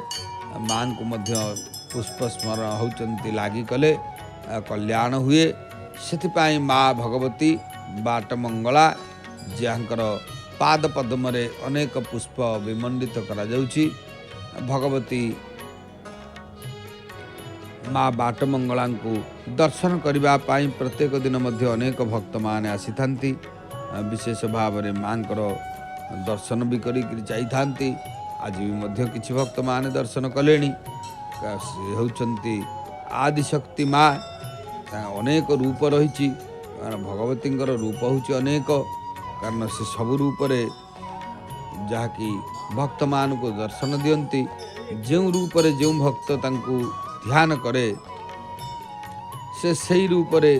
माँ को मध्य पुष्प स्मरण होचंती लागी कले कल्याण हुए से माँ भगवती बाटमंगला जहाँकर पाद पद्म रे अनेक पुष्प विमंडित करा जाउची भगवती माँ बाटमंगला को दर्शन करने पाई प्रत्येक दिन मध्य अनेक भक्त माने आसी थांती विशेष भाव रे माँकर दर्शन भी करी जाइथांती। आज भी मध्य किछि भक्त माने दर्शन कलेनी से होचंती आदिशक्ति माँ अनेक रूप रही भगवती रूप होची अनेक कारण से सब रूप रे जहाँकि भक्त मान को दर्शन दियंती जो रूप रे जो भक्त तांकु ध्यान करे से सही रूप रे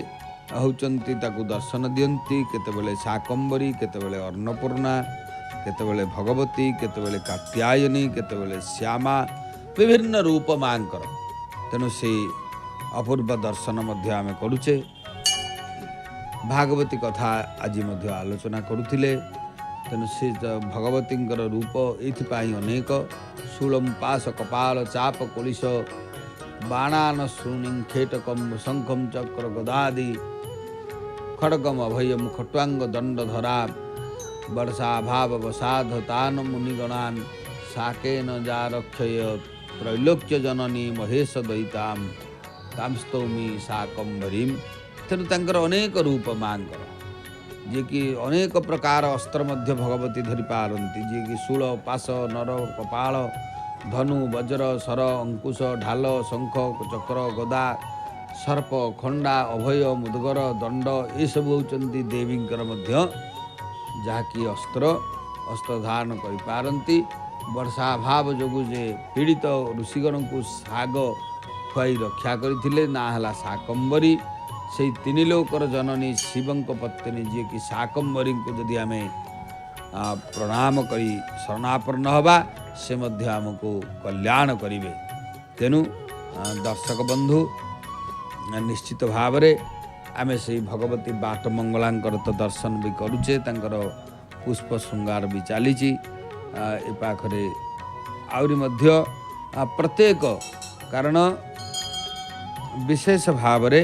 होचंती ताकु दर्शन दियंती केतेबेले शाकंबरी केतेबेले अन्नपूर्णा केतेबेले भगवती केतेबेले कात्यायनी केतेबेले श्यामा विभिन्न रूप मांकर। तेणु से अपूर्व दर्शन मध्य आम करुचे भागवती कथा आज मध्य आलोचना करुथिले। तेणु से भगवती रूप एथिपाई अनेक शूलम पाश कपाल चाप कुलिश बाणान श्रूणिं खेटकम शंखम चक्र गदादि खड्गम अभयम खट्वांग दंड धरा वर्षा भाव वसाध तान मुनिगणान साकेन जारक्षय त्रैलोक्य जननी महेश दयिताम तामस्तौमी शाकंभरीम। तेणु तांकर अनेक रूप मांकर जे कि अनेक प्रकार अस्त्र मध्य भगवती धरि पारती जे कि शूल पाश नर कपाल धनु वज्र सर अंकुश ढाल शंख चक्र गदा सर्प खंडा अभय मुदगर दंड ये सब होचंती देवींकर मध्य जहाँकि अस्त्र धारण कर पारती। वर्षा भाव जोगु जे पीड़ित ऋषिगण को साग खुआई रक्षा करथिले ना हला शाकंबरी से तीन लोकर जननी शिवंक पत्नी जी कि शाकंबरी को जदि आम प्रणाम करी शरणापन्न हवा से मध्य आमको कल्याण करिवे। तेणु दर्शक बंधु निश्चित भाव रे आमे से भगवती बाट मंगलांकर तो दर्शन भी करुचे, तांकर पुष्प श्रृंगार भी चली ए पाखरे आउरी मध्य प्रत्येक कारण विशेष भाव रे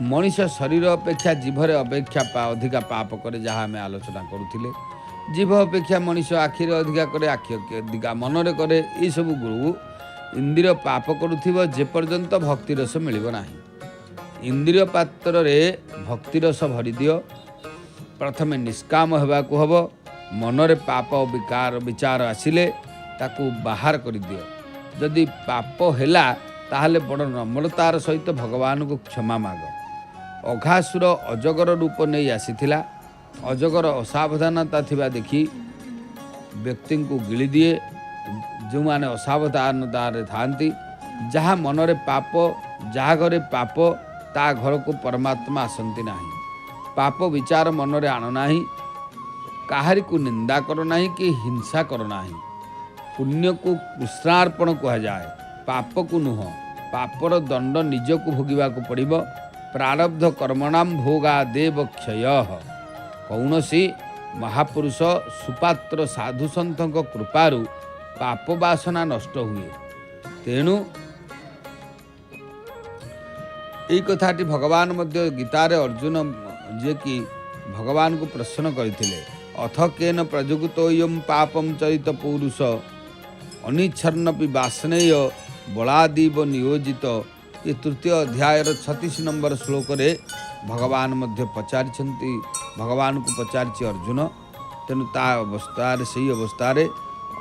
मनीष शरीर अपेक्षा जीभर अपेक्षा अधिका पाप करे, जहाँ आम आलोचना करुले। जीभ अपेक्षा मनीष आखिरे अधिका करे, आखि अधिका मनरे करे। ये सब गुरु इंद्रिय पाप करुथिब जेपर्यंत भक्ति रस मिलिब नाही। इंद्रिय पात्र रे भक्ति रस भरी दियो। प्रथमे निष्काम हेबाकु हब। मनरे पाप विकार विचार आसिले ताकू बाहर कर दियो। जदि पाप हैला ताहले बड़ नम्रतार सहित भगवान को क्षमा माग। अघासुर अजगर रूप नहीं आसीथिला। अजगर असावधानता थिबा देखि व्यक्ति को गिली दिए। जो माने असावधानता थांती, जहाँ मनरे पाप, जहाँ घरे पाप ता घर को परमात्मा आसंती नाही। पाप विचार मनरे आण नाही। काहारी को निंदा करो नाही कि हिंसा करो नाही। पुण्य को कृष्णार्पण कहा जाए, पाप को नुह। पापर दंड निजको भोगिबा को पड़िबो। प्रारब्ध कर्मणाम भोगा देव क्षय। कौनसी महापुरुष सुपात्र साधु सन्थक कृपारु पाप वासना नष्ट हुए। तेणु यही कथाटी भगवान मध्य गीतारे अर्जुन जे कि भगवान को प्रश्न करथिले, अथ केन प्रजुगतोयम पापम चरित पुरुष अनिच्छन्नपि वासनेय बलादीव नियोजित। ये तृतीय अध्याय 36 नंबर श्लोक रे भगवान मध्य पचारिछंती, भगवान को पचारिछि अर्जुन। तेणु ता अवस्था सही अवस्था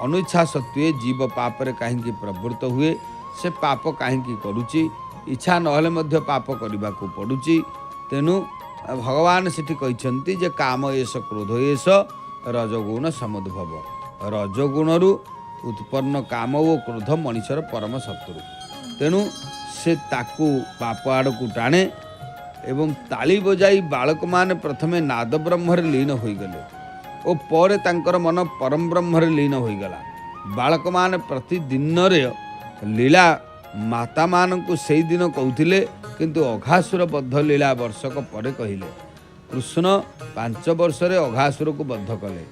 अनिच्छा सत्वे जीव पाप रे काहेकि प्रवृत्त हुए, से पाप काहेकि करुची। इच्छा नहले मध्य पाप करने को पड़ुची। तेणु भगवान सेठी कहते जे काम एस क्रोध एस रजगुण समुद्भव। रजगुणरू उत्पन्न काम और क्रोध मनुष्यर परम शत्रु। तेणु से ताकू पाप आड़ को टाणे। एवं ताली बजाई बालक माने प्रथमे नाद ब्रह्म लीन होगले और पर तांकर मन परम ब्रह्म लीन होगला। बालक माने प्रतिदिन लीला माता मान को से दिन कहते, किंतु अघासुर बद्ध लीला वर्षक पर कहले। कृष्ण 5 वर्ष अघासुर को बद्ध कले।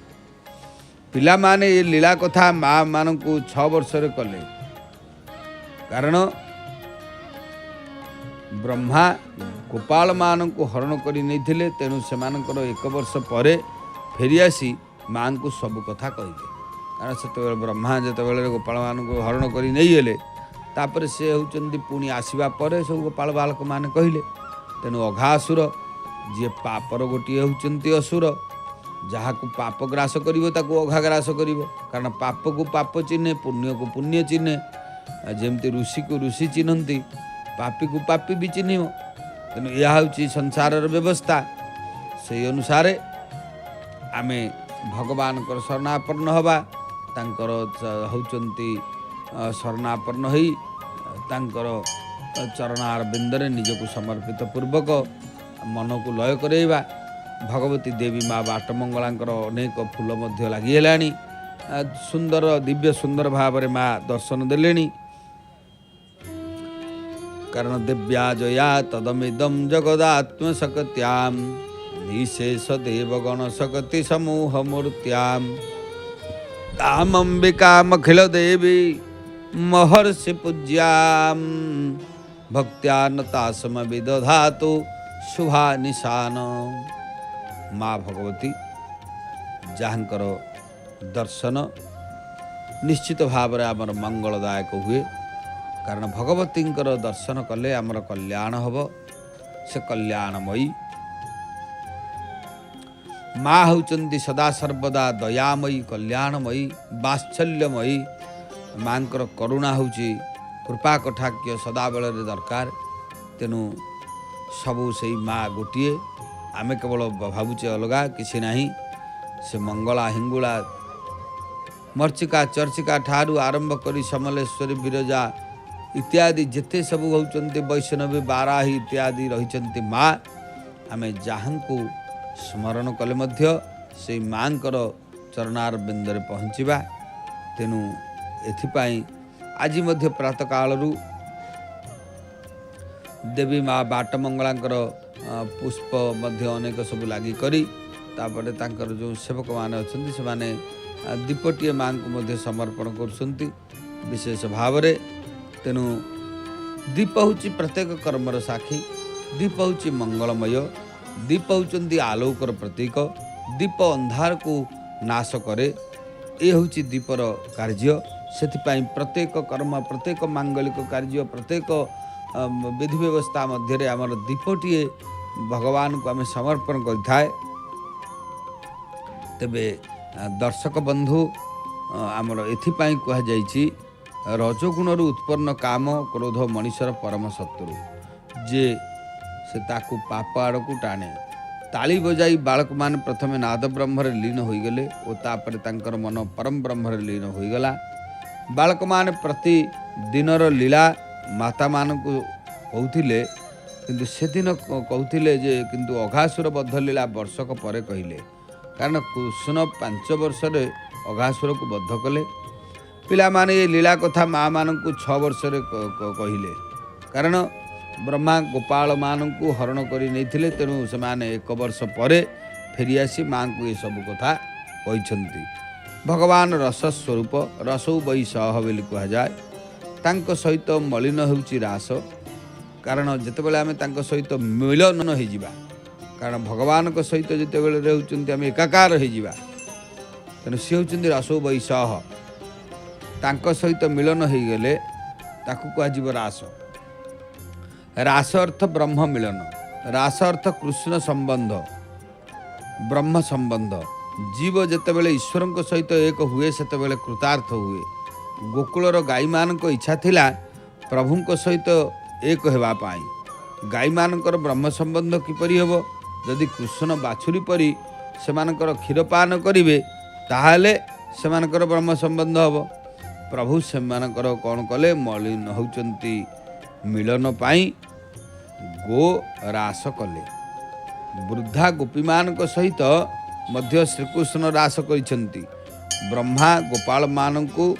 पिला माने ये लीला कथा माँ मान को 6 वर्ष कले। कारण ब्रह्मा गोपाल मान को हरण कर नहीं। तेणु से 1 वर्ष पर फेरी आसी माँ को सब कथा कहले। कारण से ब्रह्मा जिते गोपाल मान को हरण कर नहीं गले, तापर से होचंदी पुणी आसवा पर सब गोपाल बालक माने कहले। तेणु अघासुर जी पापर गोटे होचंती असुर, जहाँ को पाप ग्रास करिवो ताको अघा ग्रास करिवो। कारण पाप को पाप चिन्हे, पुण्य को पुण्य चिन्हे। जेमती ऋषि को ऋषि चिन्हती, पापी को पापी भी चिन्ह। तेणु यह हूँ संसार व्यवस्था। से अनुसार आमे भगवान को शरणापन्न हवा। तांकर होचंती शरणापन्न होई तांकर चरणार बिंदरे निजको समर्पित पूर्वक मन को लय करेवा। भगवती देवी माँ बाटमंगलांकर अनेक फूल मध्य लगिहेलाणी। सुंदर दिव्य सुंदर भाव में माँ दर्शन देलेणी। कारण दिव्या जया तदमिदम जगदात्मशक्त्याम निशेष देवगण शक्ति समूह मूर्त्याम तामंबिकामखिल देवी महर्षि पूज्याम भक्त्यानतासम विदधातु शुभा निशान। माँ भगवती जहाँकर दर्शन निश्चित भाव में आमर मंगलदायक हुए। कारण भगवती दर्शन कले आमर कल्याण हब। से कल्याणमयी माँ होचंदी सदा सर्वदा दयामयी, कल्याणमयी, वात्सल्यमयी। माँ करुणा होची कृपा कटाक्ष सदा बेले दरकार। तेणु सबू से माँ गोटे, आम केवल भावुचे अलगा किसी नहीं। से मंगला हिंगुला मर्चिका चर्चिका ठारू आरंभ करी समलेश्वरी विरजा इत्यादि जेते सब होचंती वैष्णवी बाराही इत्यादि रही माँ। आम जहाँ को स्मरण कले मध्य से माँकर चरणार बिंदरे पहुँचवा। तेणु एथिपाई आज मध्य प्रातः कालरू देवी माँ बाटमंगलांकर पुष्प मध्य अनेक सब लगी करी तापर तांकर जो सेवक माने अछंती से माने दीपटीय माँ को मध्य समर्पण कर विशेष भाव रे। तेणु दीप हूँ प्रत्येक कर्मर साक्षी, दीप हूँ मंगलमय, दीप होती आलोकर प्रतीक, दीप अंधार को नाश करे, ये हूँ दीपर कार्य। से प्रत्येक कर्म, प्रत्येक मांगलिक कार्य, प्रत्येक विधि व्यवस्था मध्य आमर दीपटीए भगवान को आम समर्पण कर। तेबे दर्शक बंधु आमर एथिपाई कहुई रजगुण उत्पन्न काम क्रोध मनुष्यर परम शत्रु, जे से ताकू पाप आड़ को टाणे। ताली बजाई बालक मान प्रथमे नाद ब्रह्म लीन होगले और तापर तांकर मन परम ब्रह्म लीन होगला। बालक मान प्रति दिनर लीला माता मान को कहते किंतु से दिन कहते जे किंतु अघासुर बद्ध लीला वर्षक पर कहले, कारण कृष्ण 5 वर्ष अघासुर को बद्ध कले। पिला माने ये लीला कथा माँ मान को 6 वर्ष कहले, कारण ब्रह्मा गोपाल मान को हरण कर नहीं, तेणु से 1 वर्ष पर फेरी आसी माँ को ये सब कथा कहते। भगवान रस स्वरूप, रसौ वै सह बोली कहुए। तांक सहित मलिन होउची रास, कारण जितेबाला आम सहित मिलन हो जावा, कारण भगवान को सहित जितेबाला रहउचंती आम एकाकार हो जावा, तेणु सी होउचंती रसौ वै सह। तांक सहित मिलन हो गले ताकू कह रास। रास अर्थ ब्रह्म मिलन, रास अर्थ कृष्ण संबंध, ब्रह्म संबंध। जीव जितेबाला ईश्वर सहित एक हुए सेतेबाला कृतार्थ हुए। गोकुलर गाई मान को इच्छा थिला प्रभु सहित एक हेबा पाई। गाई मानकर ब्रह्म संबंध किपरि हेबो? जदि कृष्ण बाछुरी परी सेमानकर क्षीरपान करिवे ताहाले सेमानकर ब्रह्म संबंध हेबो। प्रभु सेमानकर कौन कले? मलिन होउचंती मिलन पाई गो रास कले। वृद्धा गोपीमान सहित मध्य श्रीकृष्ण रास करिसेंती। ब्रह्मा गोपाल मान को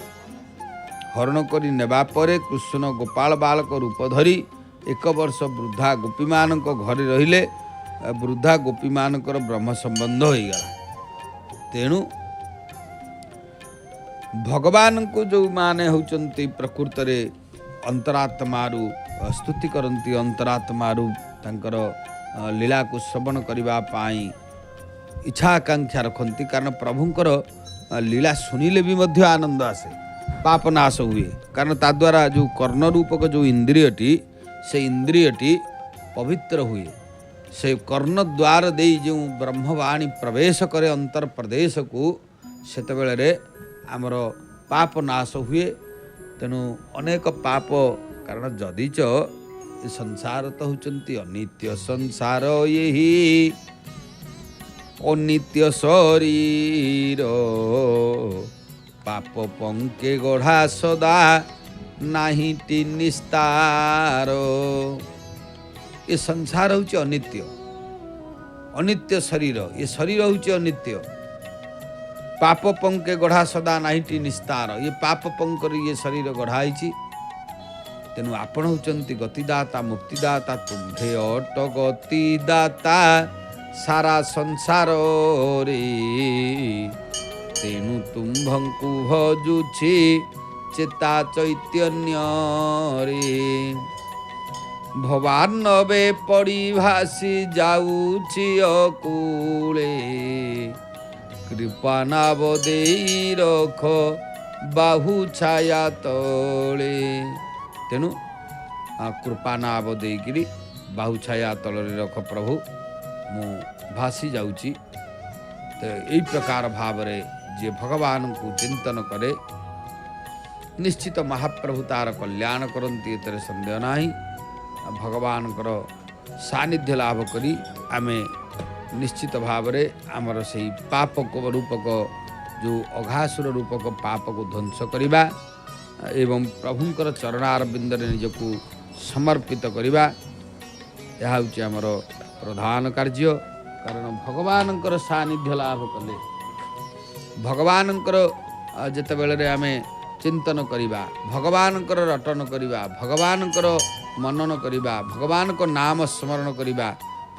हरण करी नेबा परे कृष्ण गोपाल बालक रूप धरी 1 वर्ष वृद्धा गोपीमान घरे रहिले। वृद्धा गोपीमान ब्रह्म संबंध हो गला। तेणु भगवान को जो माने होचंती प्रकृत रे अंतरात्मारू स्तुति करती, अंतरात्मारू तांकर लीला को श्रवण करबा पाई इच्छा आकांक्षा रखती, कारण प्रभुंकर लीला सुनिले भी मध्य आनंद आसे, पाप नाश हुए। कारण ताद्वारा जो कर्ण रूपक जो इंद्रियटी से इंद्रियटी पवित्र हुए। से कर्ण द्वार दे जो ब्रह्मवाणी प्रवेश करे अंतर प्रदेश को, सेतबेले आमर पाप नाश हुए। तेणु अनेक पाप, कारण जदिच संसार तो होचंती अनित्य संसार, यही अनित्य शरीर पाप पंके गढ़ा सदा नाही टी निस्तार। ये संसार होची अनित्य, अनित्य शरीर, ये शरीर होची अनित्य। पाप पंके गढ़ा सदा नाही टी निस्तार, ये पाप पंकर ये शरीर गढ़ाई। तेणु आपण होचंती गतिदाता मुक्तिदाता, तुम्भे अट गतिदाता सारा संसार रे। तेणु तुम्भंकु भजुछि चेता चैतन्य रे। भवानवे पड़ी भासी जाऊछि अकूले, कृपा नाव देई रख बाहु छाया तले। तेणु कृपा नाव देइकिरी बाहु छाया तले रख प्रभु, मु भासी जाऊछि। तो यही प्रकार भाव रे जे भगवान को चिंतन करे निश्चित महाप्रभु तार कल्याण करती, एतरे संदेह नाही। भगवान सानिध्य लाभ करी आमे निश्चित भाव रे आमर से पापक रूपक जो अघासुर रूपक पाप को ध्वंस करिबा एवं प्रभुंकर चरणार बिंदरे निजको समर्पित करिबा, यह हूँ आमर प्रधान कार्य। कारण भगवानंकर सानिध्य लाभ कले भगवानंकर जेतेबेले आमे चिंतन करिबा भगवानंकर रटन करिबा भगवानंकर मनन करिबा भगवान को नाम स्मरण करिबा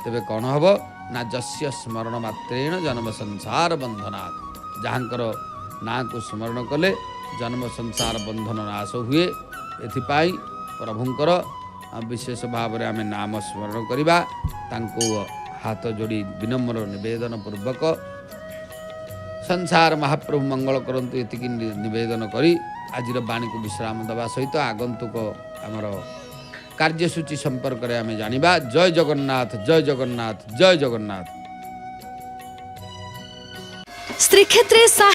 तेबे कौन हबो ना जस्य स्मरण मात्रेण जन्म संसार बंधनात् जहाँकर ना को स्मरण कले जन्म संसार बंधन नाश हुए एथिपाई प्रभुंकर विशेष भाव में आम नाम स्मरण करिबा तांको हाथ जोड़ी विनम्र निवेदन पूर्वक संसार महाप्रभु मंगल करंतु एतिकी निवेदन करी आजिर बाणी को विश्राम दबा सहित आगंतुक आमर कार्यसूची संपर्क में आम जानिबा। जय जगन्नाथ जय जगन्नाथ जय जगन्नाथ। श्रीक्षेत्रे